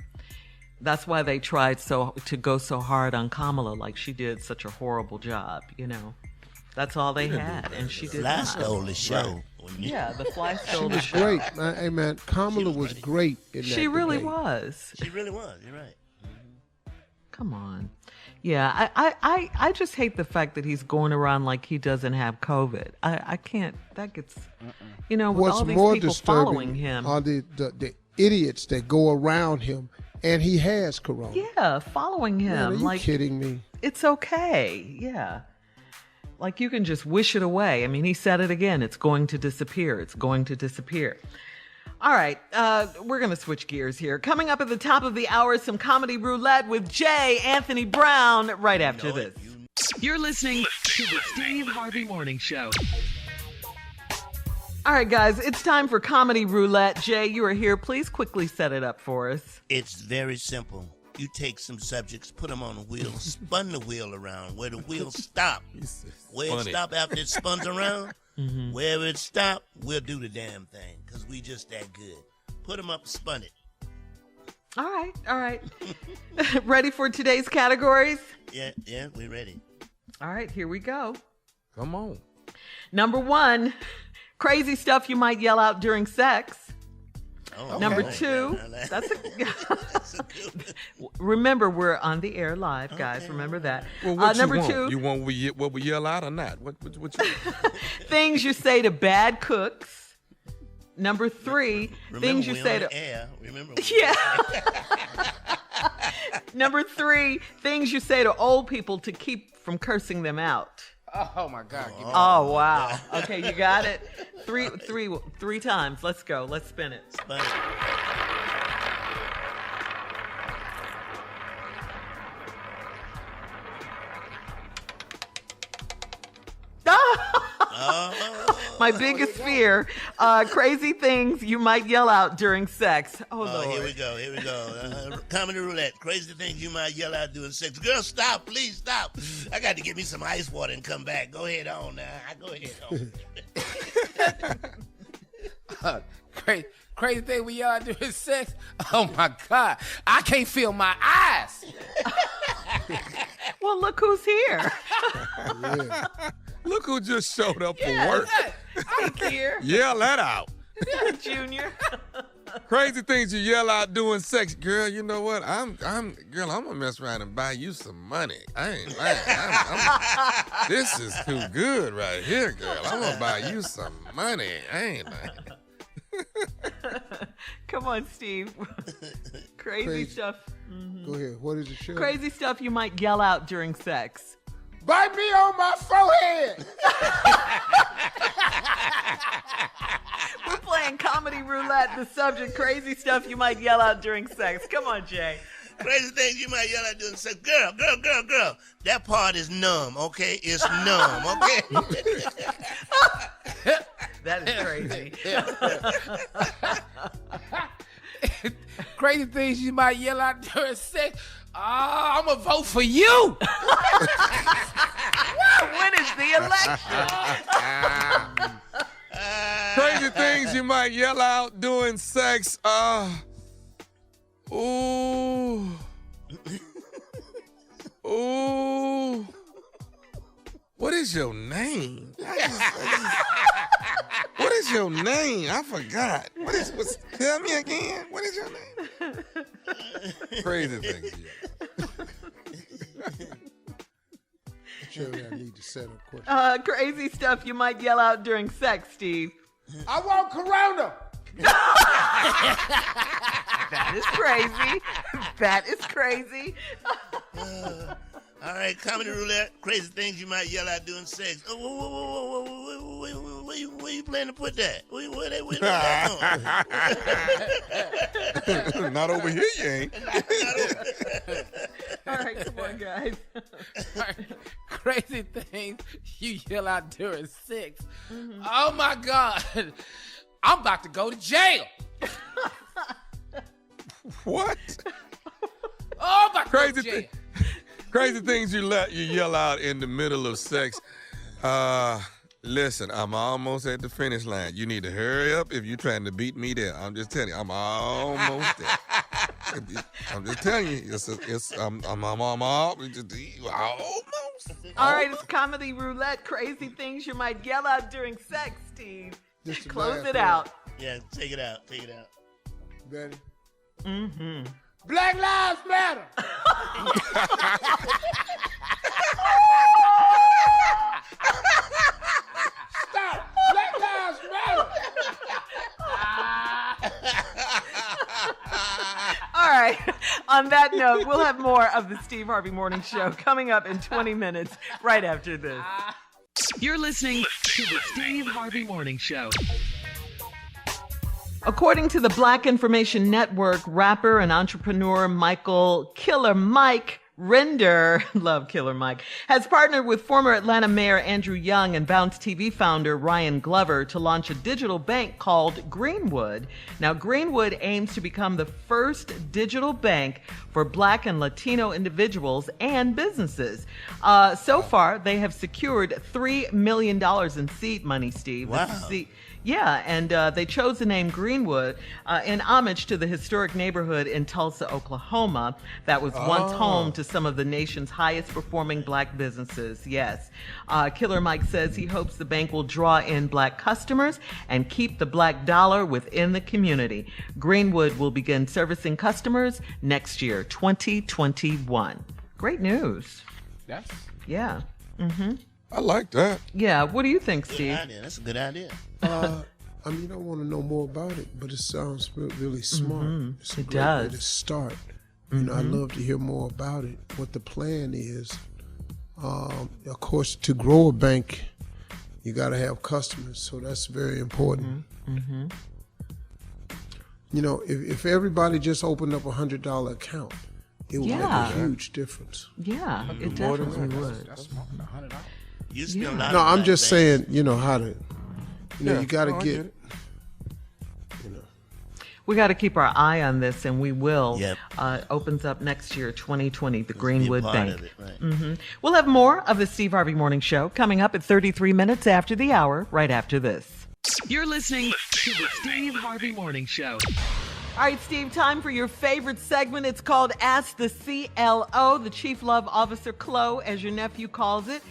[SPEAKER 5] That's why they tried to go so hard on Kamala, like she did such a horrible job, you know. That's all they had, and she did not.
[SPEAKER 4] Stole the show.
[SPEAKER 5] Yeah, the fly stole the show.
[SPEAKER 3] Great, man. Hey, man, Kamala was great in that
[SPEAKER 5] She really
[SPEAKER 3] debate.
[SPEAKER 5] was.
[SPEAKER 4] She really was. You're right.
[SPEAKER 5] Come on. Yeah, I just hate the fact that he's going around like he doesn't have COVID. I can't. That gets, you know, with
[SPEAKER 3] What's
[SPEAKER 5] all these
[SPEAKER 3] more
[SPEAKER 5] people
[SPEAKER 3] disturbing
[SPEAKER 5] following him.
[SPEAKER 3] are the idiots that go around him, and he has corona.
[SPEAKER 5] Yeah, following him.
[SPEAKER 3] Man, are you
[SPEAKER 5] like,
[SPEAKER 3] kidding me?
[SPEAKER 5] It's okay. Yeah. Like you can just wish it away. I mean, he said it again. It's going to disappear. It's going to disappear. All right. We're going to switch gears here. Coming up at the top of the hour, some Comedy Roulette with J. Anthony Brown right after this.
[SPEAKER 1] You're listening to the Steve Harvey Morning Show.
[SPEAKER 5] All right, guys. It's time for Comedy Roulette. Jay, you are here. Please quickly set it up for us.
[SPEAKER 4] It's very simple. You take some subjects, put them on a wheel, spun the wheel around where the wheel stopped. Where it stopped after it spun around, wherever it stopped, we'll do the damn thing because we just that good. Put them up, spun it.
[SPEAKER 5] All right. Ready for today's categories?
[SPEAKER 4] Yeah, we're ready.
[SPEAKER 5] All right, here we go.
[SPEAKER 6] Come on.
[SPEAKER 5] Number 1, crazy stuff you might yell out during sex.
[SPEAKER 4] Oh,
[SPEAKER 5] Number
[SPEAKER 4] okay.
[SPEAKER 5] 2, that's a remember, we're on the air live, guys. Okay. Remember that.
[SPEAKER 6] Well, what
[SPEAKER 5] number
[SPEAKER 6] you want?
[SPEAKER 5] 2,
[SPEAKER 6] You want what we yell out or not? What you
[SPEAKER 5] things you say to bad cooks. Number 3, things you say to
[SPEAKER 4] air. Remember?
[SPEAKER 5] Yeah. Number 3, things you say to old people to keep from cursing them out.
[SPEAKER 13] Oh my God!
[SPEAKER 5] Oh wow! Okay, you got it. Three times. Let's go. Let's spin it.
[SPEAKER 4] Spin it.
[SPEAKER 5] My biggest fear: crazy things you might yell out during sex. Oh Lord!
[SPEAKER 4] Here we go. Comedy Roulette. Crazy things you might yell out during sex. Girl, stop! Please stop! I got to get me some ice water and come back. Go ahead on now. Go ahead on.
[SPEAKER 13] Crazy thing we yell out during sex. Oh my God! I can't feel my eyes.
[SPEAKER 5] Well, look who's here.
[SPEAKER 3] Yeah.
[SPEAKER 6] Look who just showed up for work.
[SPEAKER 5] I'm here.
[SPEAKER 6] Yell that out.
[SPEAKER 5] Junior.
[SPEAKER 6] Crazy things you yell out doing sex. Girl, you know what? I'm gonna mess around and buy you some money. I ain't lying. This is too good right here, girl. I'm gonna buy you some money. I ain't lying.
[SPEAKER 5] Come on, Steve. Crazy stuff.
[SPEAKER 3] Go ahead. What is the show?
[SPEAKER 5] Crazy stuff you might yell out during sex.
[SPEAKER 13] Bite me on my forehead.
[SPEAKER 5] We're playing Comedy Roulette. The subject: crazy stuff you might yell out during sex. Come on, Jay.
[SPEAKER 4] Crazy things you might yell out during sex. Girl. That part is numb, okay? It's numb, okay?
[SPEAKER 5] That is crazy.
[SPEAKER 13] Crazy things you might yell out during sex. I'm going to vote for you.
[SPEAKER 5] When is the election?
[SPEAKER 6] Crazy things you might yell out during sex. Ooh. What is your name? What is your name? I forgot. Tell me again. What is your name? Crazy things.
[SPEAKER 3] I need to set up questions.
[SPEAKER 5] Crazy stuff you might yell out during sex, Steve.
[SPEAKER 13] I want Corona.
[SPEAKER 5] That is crazy. That is crazy.
[SPEAKER 4] All right, Comedy Roulette. Crazy things you might yell out during sex. Where you plan to put that? Where that
[SPEAKER 6] Not over here, you ain't.
[SPEAKER 5] All right, come on, guys.
[SPEAKER 13] Crazy things you yell out during sex. Oh my God. I'm about to go to jail.
[SPEAKER 6] What?
[SPEAKER 13] Oh, I'm about to go to jail.
[SPEAKER 6] Crazy things you yell out in the middle of sex.
[SPEAKER 11] Listen, I'm almost at the finish line. You need to hurry up if you're trying to beat me there. I'm just telling you, I'm almost there. I'm just telling you, I'm almost.
[SPEAKER 5] All right, it's Comedy Roulette. Crazy things you might yell out during sex, Steve. Close it out.
[SPEAKER 4] Yeah, take it out. Take it out.
[SPEAKER 3] Ready?
[SPEAKER 5] Mm-hmm.
[SPEAKER 13] Black Lives Matter. Stop. Black Lives Matter.
[SPEAKER 5] All right. On that note, we'll have more of the Steve Harvey Morning Show coming up in 20 minutes right after this.
[SPEAKER 1] You're listening to the Steve Harvey Morning Show.
[SPEAKER 5] According to the Black Information Network, rapper and entrepreneur Michael Killer Mike Render, love Killer Mike, has partnered with former Atlanta Mayor Andrew Young and Bounce TV founder Ryan Glover to launch a digital bank called Greenwood. Now, Greenwood aims to become the first digital bank for Black and Latino individuals and businesses. So far, they have secured $3 million in seed money, Steve.
[SPEAKER 4] Wow.
[SPEAKER 5] Yeah, and they chose the name Greenwood in homage to the historic neighborhood in Tulsa, Oklahoma, that was once home to some of the nation's highest performing Black businesses. Yes. Killer Mike says he hopes the bank will draw in Black customers and keep the Black dollar within the community. Greenwood will begin servicing customers next year, 2021. Great news.
[SPEAKER 13] Yes.
[SPEAKER 5] Yeah. Mm-hmm.
[SPEAKER 11] I like that.
[SPEAKER 5] Yeah. What do you think, Steve?
[SPEAKER 4] Good idea. That's a good idea.
[SPEAKER 3] I mean, I want to know more about it, but it sounds really smart.
[SPEAKER 5] Mm-hmm.
[SPEAKER 3] It's a
[SPEAKER 5] It
[SPEAKER 3] great
[SPEAKER 5] does.
[SPEAKER 3] way to start. You know, I'd love to hear more about it, what the plan is. Of course, to grow a bank, you got to have customers, so that's very important.
[SPEAKER 5] Mm-hmm.
[SPEAKER 3] You know, if everybody just opened up $100 account, it would make a huge difference.
[SPEAKER 5] Yeah, it definitely would.
[SPEAKER 13] That's more than $100.
[SPEAKER 4] You still not.
[SPEAKER 3] No, I'm just saying, you know, how to, you got to
[SPEAKER 11] I
[SPEAKER 3] get
[SPEAKER 11] it.
[SPEAKER 5] We got to keep our eye on this, and we will.
[SPEAKER 4] Yep.
[SPEAKER 5] Opens up next year, 2020, the
[SPEAKER 4] Be a
[SPEAKER 5] Greenwood
[SPEAKER 4] part
[SPEAKER 5] Bank.
[SPEAKER 4] of it, right.
[SPEAKER 5] Mm-hmm. We'll have more of the Steve Harvey Morning Show coming up at 33 minutes after the hour, right after this.
[SPEAKER 1] You're listening to the Steve Harvey Morning Show.
[SPEAKER 5] All right, Steve, time for your favorite segment. It's called Ask the CLO, the Chief Love Officer, Chloe, as your nephew calls it.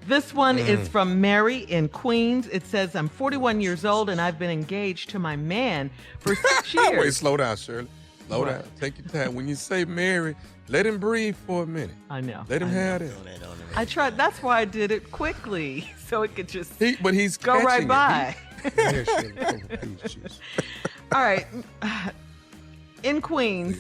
[SPEAKER 5] This one is from Mary in Queens. It says, I'm 41 years old and I've been engaged to my man for 6 years.
[SPEAKER 11] Wait, slow down, Shirley. Slow down. Take your time. When you say Mary, let him breathe for a minute.
[SPEAKER 5] I know.
[SPEAKER 11] Let him have it.
[SPEAKER 5] I tried. That's why I did it quickly, so it could just
[SPEAKER 11] But he's
[SPEAKER 5] go right
[SPEAKER 11] catching it.
[SPEAKER 5] by.
[SPEAKER 3] Here, Shirley, come on, please.
[SPEAKER 5] All right. In Queens,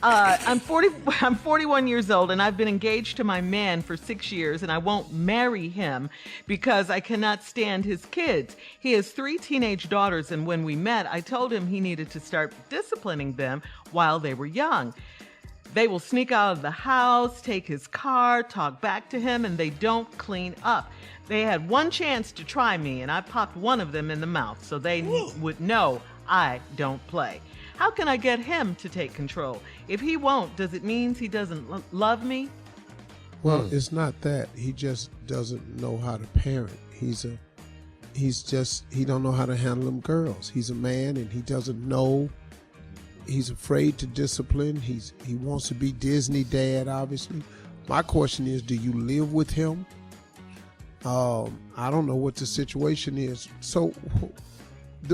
[SPEAKER 5] I'm 41 years old and I've been engaged to my man for 6 years and I won't marry him because I cannot stand his kids. He has 3 teenage daughters and when we met, I told him he needed to start disciplining them while they were young. They will sneak out of the house, take his car, talk back to him, and they don't clean up. They had one chance to try me and I popped one of them in the mouth so they would know I don't play. How can I get him to take control? If he won't, does it mean he doesn't love me?
[SPEAKER 3] Well, it's not that. He just doesn't know how to parent. He don't know how to handle them girls. He's a man and he doesn't know. He's afraid to discipline. He wants to be Disney dad, obviously. My question is, do you live with him? I don't know what the situation is. So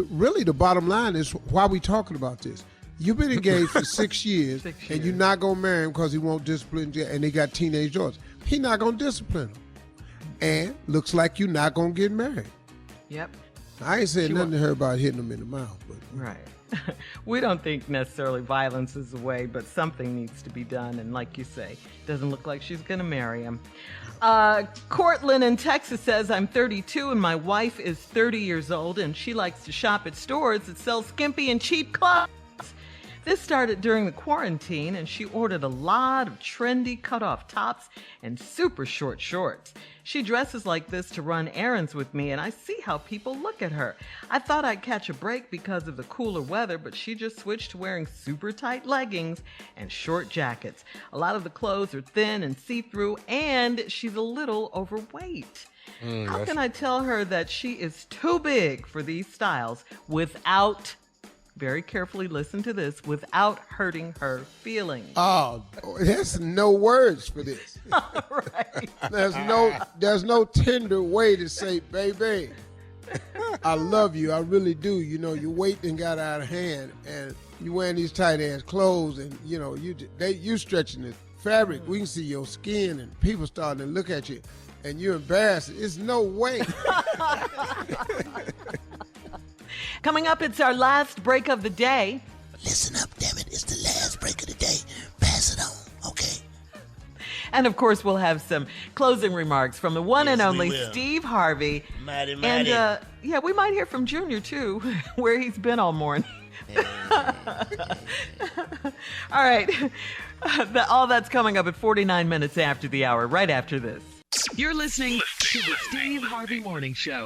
[SPEAKER 3] really the bottom line is, why are we talking about this? You've been engaged for 6 years, and you're not going to marry him because he won't discipline you, and they got teenage daughters. He's not going to discipline them. And looks like you're not going to get married.
[SPEAKER 5] Yep.
[SPEAKER 3] I ain't saying nothing to her about hitting him in the mouth. But
[SPEAKER 5] Right. We don't think necessarily violence is the way, but something needs to be done. And like you say, doesn't look like she's going to marry him. Cortland in Texas says, I'm 32 and my wife is 30 years old and she likes to shop at stores that sell skimpy and cheap clothes. This started during the quarantine and she ordered a lot of trendy cutoff tops and super short shorts. She dresses like this to run errands with me and I see how people look at her. I thought I'd catch a break because of the cooler weather, but she just switched to wearing super tight leggings and short jackets. A lot of the clothes are thin and see-through and she's a little overweight. How can I tell her that she is too big for these styles without, very carefully listen to this, without hurting her feelings?
[SPEAKER 3] Oh, there's no words for this.
[SPEAKER 5] Right.
[SPEAKER 3] There's no tender way to say, baby, I love you. I really do. You know, your weight done got out of hand, and you wearing these tight ass clothes, and you know you stretching the fabric. We can see your skin, and people starting to look at you, and you're embarrassed. It's no way.
[SPEAKER 5] Coming up, it's our last break of the day.
[SPEAKER 4] Listen up, damn it. It's the last break of the day. Pass it on, okay?
[SPEAKER 5] And of course, we'll have some closing remarks from the one and only Steve Harvey.
[SPEAKER 4] Mighty.
[SPEAKER 5] And yeah, we might hear from Junior too, where he's been all morning. All right. All that's coming up at 49 minutes after the hour, right after this.
[SPEAKER 1] You're listening to the Steve Harvey Morning Show.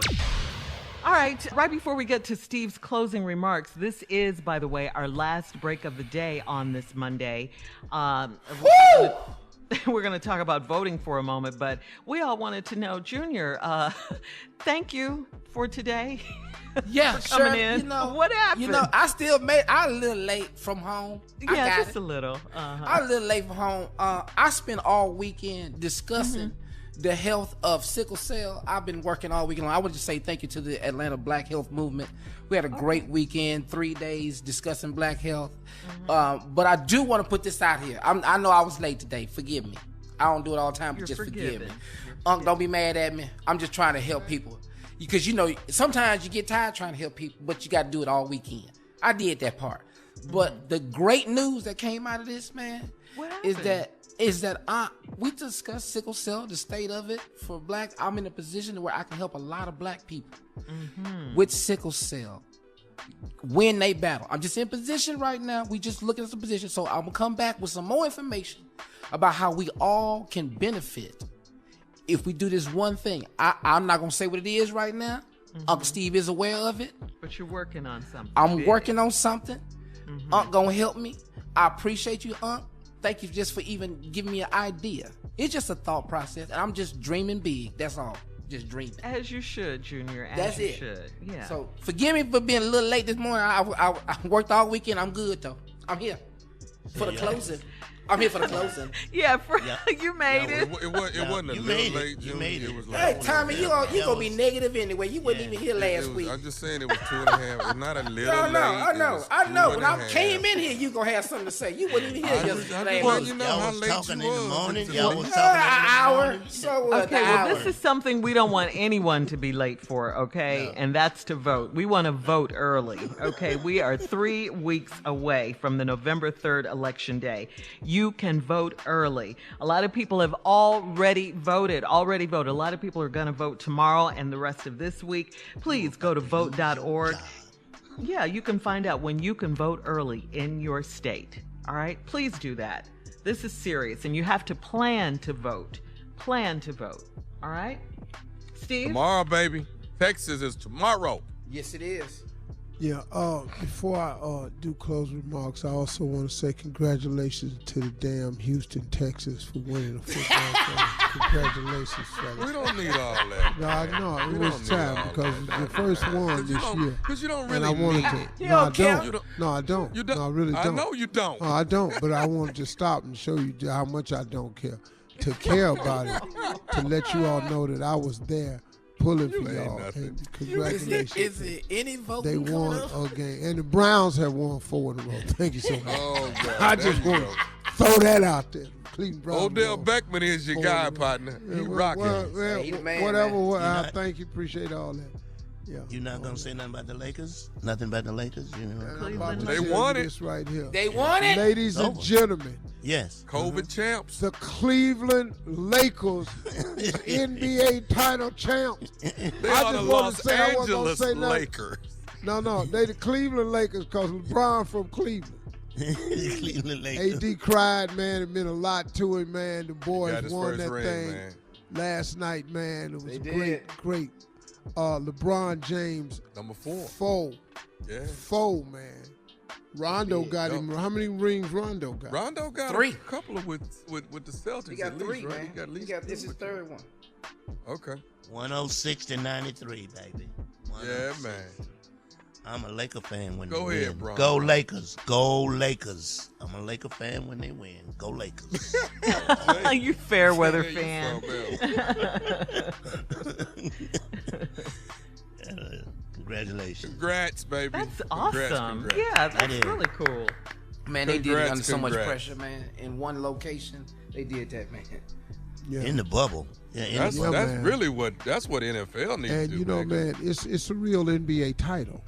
[SPEAKER 5] All right, right before we get to Steve's closing remarks, this is, by the way, our last break of the day on this Monday. We're going to talk about voting for a moment, but we all wanted to know, Junior, thank you for today.
[SPEAKER 13] Yeah,
[SPEAKER 5] for coming
[SPEAKER 13] sure.
[SPEAKER 5] in.
[SPEAKER 13] You know,
[SPEAKER 5] what happened?
[SPEAKER 13] You know, I a little late from home.
[SPEAKER 5] Yeah, just a little.
[SPEAKER 13] I'm a little late from home. I spent all weekend discussing the health of sickle cell. I've been working all weekend long. I want to say thank you to the Atlanta Black Health Movement. We had a great weekend, 3 days discussing black health. But I do want to put this out here. I know I was late today. Forgive me. I don't do it all the time, but just forgive me. Don't be mad at me. I'm just trying to help people. Because, you know, sometimes you get tired trying to help people, but you got to do it all weekend. I did that part. But the great news that came out of this, man, is that we discussed sickle cell, the state of it for black. I'm in a position where I can help a lot of black people with sickle cell when they battle. I'm just in position right now. We just looking at some position. So I'm gonna come back with some more information about how we all can benefit if we do this one thing. I'm not gonna say what it is right now. Uncle Steve is aware of it.
[SPEAKER 5] But you're working on something.
[SPEAKER 13] I'm working on something. Unc gonna help me. I appreciate you, Unc. Thank you just for even giving me an idea. It's just a thought process, and I'm just dreaming big. That's all. Just dreaming.
[SPEAKER 5] As you should, Junior.
[SPEAKER 13] That's
[SPEAKER 5] you
[SPEAKER 13] it.
[SPEAKER 5] Should. Yeah.
[SPEAKER 13] So forgive me for being a little late this morning. I worked all weekend. I'm good though. I'm here for the closing. I'm here for the closing.
[SPEAKER 5] You made it.
[SPEAKER 11] It wasn't a little late.
[SPEAKER 4] You made it.
[SPEAKER 11] It was like,
[SPEAKER 13] hey, Tommy, you gonna be negative anyway. You wasn't even here last week.
[SPEAKER 11] I'm just saying it was 2.5. It's not a little late.
[SPEAKER 13] I know. When I came in here, you gonna have something to say. You wasn't even here yesterday.
[SPEAKER 11] Well, you know how
[SPEAKER 4] y'all was
[SPEAKER 11] late
[SPEAKER 4] talking
[SPEAKER 11] you
[SPEAKER 4] in the morning.
[SPEAKER 11] was.
[SPEAKER 4] Y'all was talking
[SPEAKER 13] an
[SPEAKER 4] in the
[SPEAKER 13] hour.
[SPEAKER 4] morning.
[SPEAKER 13] So what?
[SPEAKER 5] Okay, well, this is something we don't want anyone to be late for, okay?
[SPEAKER 4] No.
[SPEAKER 5] And that's to vote. We want to vote early, okay? We are 3 weeks away from the November 3rd election day. You can vote early. A lot of people have already voted. A lot of people are going to vote tomorrow and the rest of this week. Please go to vote.org. Yeah, you can find out when you can vote early in your state. All right? Please do that. This is serious, and you have to plan to vote. Plan to vote. All right? Steve?
[SPEAKER 11] Tomorrow, baby. Texas is tomorrow.
[SPEAKER 13] Yes, it is.
[SPEAKER 3] Yeah, before I do closing remarks, I also want to say congratulations to the damn Houston Texans for winning the football game. Congratulations, fellas.
[SPEAKER 11] We don't need all that.
[SPEAKER 3] No, I know. It was time because the first one this year.
[SPEAKER 11] Because you don't really
[SPEAKER 3] and I wanted
[SPEAKER 11] need
[SPEAKER 3] to.
[SPEAKER 11] it.
[SPEAKER 3] No, I don't. No, I don't.
[SPEAKER 11] You don't.
[SPEAKER 3] No, I really don't.
[SPEAKER 11] I know you don't.
[SPEAKER 3] No, I don't. But I wanted to stop and show you how much I don't care. To care about it. To let you all know that I was there. Pulling for y'all. And congratulations.
[SPEAKER 13] Is it any vote?
[SPEAKER 3] They won a game. And the Browns have won 4 in a row. Thank you so much.
[SPEAKER 11] Oh, God.
[SPEAKER 3] I just want to throw that out there. Cleveland Browns.
[SPEAKER 11] Odell Beckman is your guy, partner. He rocking.
[SPEAKER 3] Whatever. Thank you. Appreciate all that. Yeah.
[SPEAKER 4] You're not going to say nothing about the Lakers? Nothing about the Lakers? You know?
[SPEAKER 11] They won it.
[SPEAKER 3] This right here.
[SPEAKER 13] They won it?
[SPEAKER 3] Ladies and gentlemen.
[SPEAKER 4] Yes.
[SPEAKER 11] COVID champs.
[SPEAKER 3] The Cleveland Lakers NBA title champs.
[SPEAKER 11] They are the Los Angeles Lakers.
[SPEAKER 3] No, they the Cleveland Lakers because LeBron from Cleveland.
[SPEAKER 4] Cleveland Lakers.
[SPEAKER 3] AD cried, man. It meant a lot to him, man. The boys won that thing last night, man. It was great. LeBron James.
[SPEAKER 11] Number 4.
[SPEAKER 3] 4.
[SPEAKER 11] Yeah.
[SPEAKER 3] 4, man. Rondo got him. How many rings Rondo got?
[SPEAKER 11] Rondo got
[SPEAKER 13] 3.
[SPEAKER 11] A couple of with the Celtics.
[SPEAKER 13] He got
[SPEAKER 11] at
[SPEAKER 13] 3,
[SPEAKER 11] least, right?
[SPEAKER 13] man.
[SPEAKER 11] He got at least
[SPEAKER 13] this is his 3rd one.
[SPEAKER 11] Okay.
[SPEAKER 4] 106 to 93, baby.
[SPEAKER 11] Yeah, man.
[SPEAKER 4] I'm a Laker fan when
[SPEAKER 11] Go
[SPEAKER 4] they
[SPEAKER 11] ahead,
[SPEAKER 4] win.
[SPEAKER 11] bro.
[SPEAKER 4] Go Lakers. Go Lakers. I'm a Laker fan when they win. Go Lakers.
[SPEAKER 5] You fair weather fan.
[SPEAKER 4] Congratulations.
[SPEAKER 11] Congrats, baby.
[SPEAKER 5] That's awesome.
[SPEAKER 11] Congrats.
[SPEAKER 5] Yeah, that's really cool.
[SPEAKER 13] Man, they did it under so much
[SPEAKER 11] Congrats.
[SPEAKER 13] pressure, man. In one location, they did that, man.
[SPEAKER 3] Yeah.
[SPEAKER 4] In the bubble. Yeah,
[SPEAKER 11] That's
[SPEAKER 3] man.
[SPEAKER 11] really what NFL needs
[SPEAKER 3] And
[SPEAKER 11] to do.
[SPEAKER 3] you know, man, it's a real NBA title.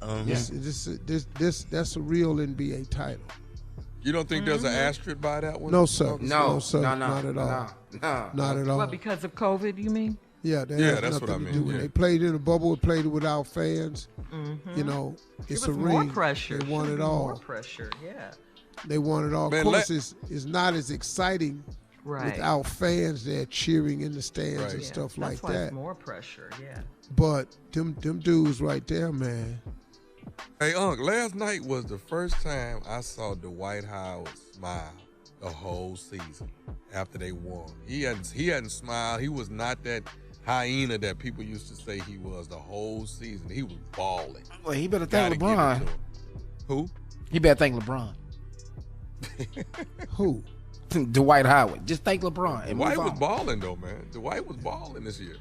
[SPEAKER 3] That's a real NBA title.
[SPEAKER 11] You don't think there's an asterisk by that one?
[SPEAKER 3] No, sir.
[SPEAKER 13] No,
[SPEAKER 3] sir.
[SPEAKER 13] no,
[SPEAKER 3] Not at all.
[SPEAKER 13] No.
[SPEAKER 3] Not at all.
[SPEAKER 5] What, because of COVID, you mean?
[SPEAKER 3] Yeah, that
[SPEAKER 11] Yeah,
[SPEAKER 3] has
[SPEAKER 11] that's what
[SPEAKER 3] nothing
[SPEAKER 11] I
[SPEAKER 3] to do
[SPEAKER 11] mean,
[SPEAKER 3] with it.
[SPEAKER 11] yeah.
[SPEAKER 3] They played in a bubble, played it without fans. You know, it's
[SPEAKER 5] It was
[SPEAKER 3] a
[SPEAKER 5] more
[SPEAKER 3] ring.
[SPEAKER 5] pressure.
[SPEAKER 3] They won
[SPEAKER 5] Should
[SPEAKER 3] it
[SPEAKER 5] be
[SPEAKER 3] all.
[SPEAKER 5] More pressure, yeah.
[SPEAKER 3] They won it all.
[SPEAKER 11] Man,
[SPEAKER 3] of course, it's not as exciting
[SPEAKER 5] Right.
[SPEAKER 3] without fans there cheering in the stands and
[SPEAKER 5] Yeah,
[SPEAKER 3] stuff
[SPEAKER 5] that's
[SPEAKER 3] like
[SPEAKER 5] why
[SPEAKER 3] that.
[SPEAKER 5] It's more pressure, yeah.
[SPEAKER 3] But them dudes right there, man.
[SPEAKER 11] Hey, Unc, last night was the first time I saw Dwight Howard smile the whole season after they won. He hadn't smiled. He was not that hyena that people used to say he was the whole season. He was balling.
[SPEAKER 13] Well, he better
[SPEAKER 11] Gotta
[SPEAKER 13] thank
[SPEAKER 11] give it
[SPEAKER 13] LeBron.
[SPEAKER 11] to him. Who?
[SPEAKER 13] He better thank LeBron.
[SPEAKER 3] Who?
[SPEAKER 13] Dwight Howard. Just thank LeBron. And
[SPEAKER 11] Dwight
[SPEAKER 13] move
[SPEAKER 11] was
[SPEAKER 13] on.
[SPEAKER 11] balling though, man. Dwight was balling this year.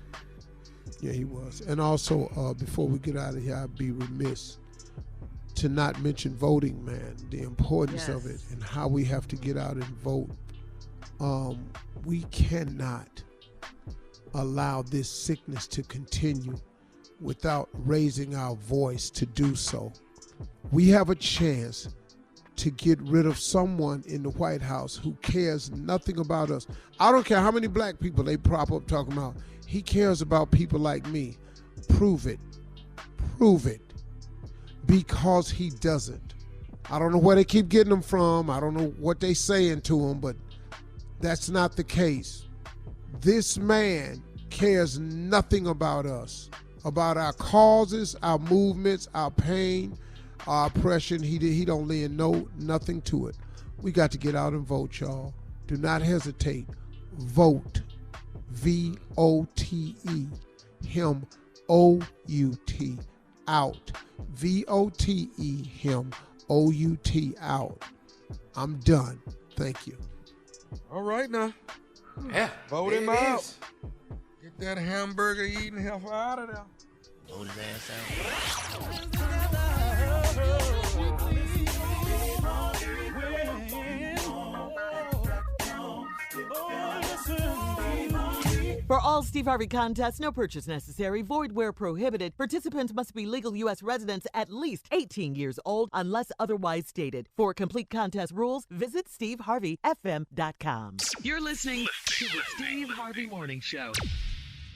[SPEAKER 3] Yeah, he was. And also, before we get out of here, I'd be remiss to not mention voting, man. The importance of it and how we have to get out and vote. We cannot allow this sickness to continue without raising our voice to do so. We have a chance to get rid of someone in the White House who cares nothing about us. I don't care how many black people they prop up talking about. He cares about people like me. Prove it. Prove it. Because he doesn't. I don't know where they keep getting them from. I don't know what they saying to him, but that's not the case. This man cares nothing about us, about our causes, our movements, our pain, our oppression. He don't lend nothing to it. We got to get out and vote, y'all. Do not hesitate. Vote. V-O-T-E. Him. O-U-T. Out. V-O-T-E. Him. O-U-T. Out. I'm done. Thank you.
[SPEAKER 11] All right now.
[SPEAKER 13] Yeah.
[SPEAKER 11] Vote him out. Get that hamburger eating heifer out of there.
[SPEAKER 4] Vote his ass out.
[SPEAKER 5] For all Steve Harvey contests, no purchase necessary, void where prohibited. Participants must be legal U.S. residents at least 18 years old unless otherwise stated. For complete contest rules, visit SteveHarveyFM.com.
[SPEAKER 1] You're listening to the Steve Harvey Morning Show.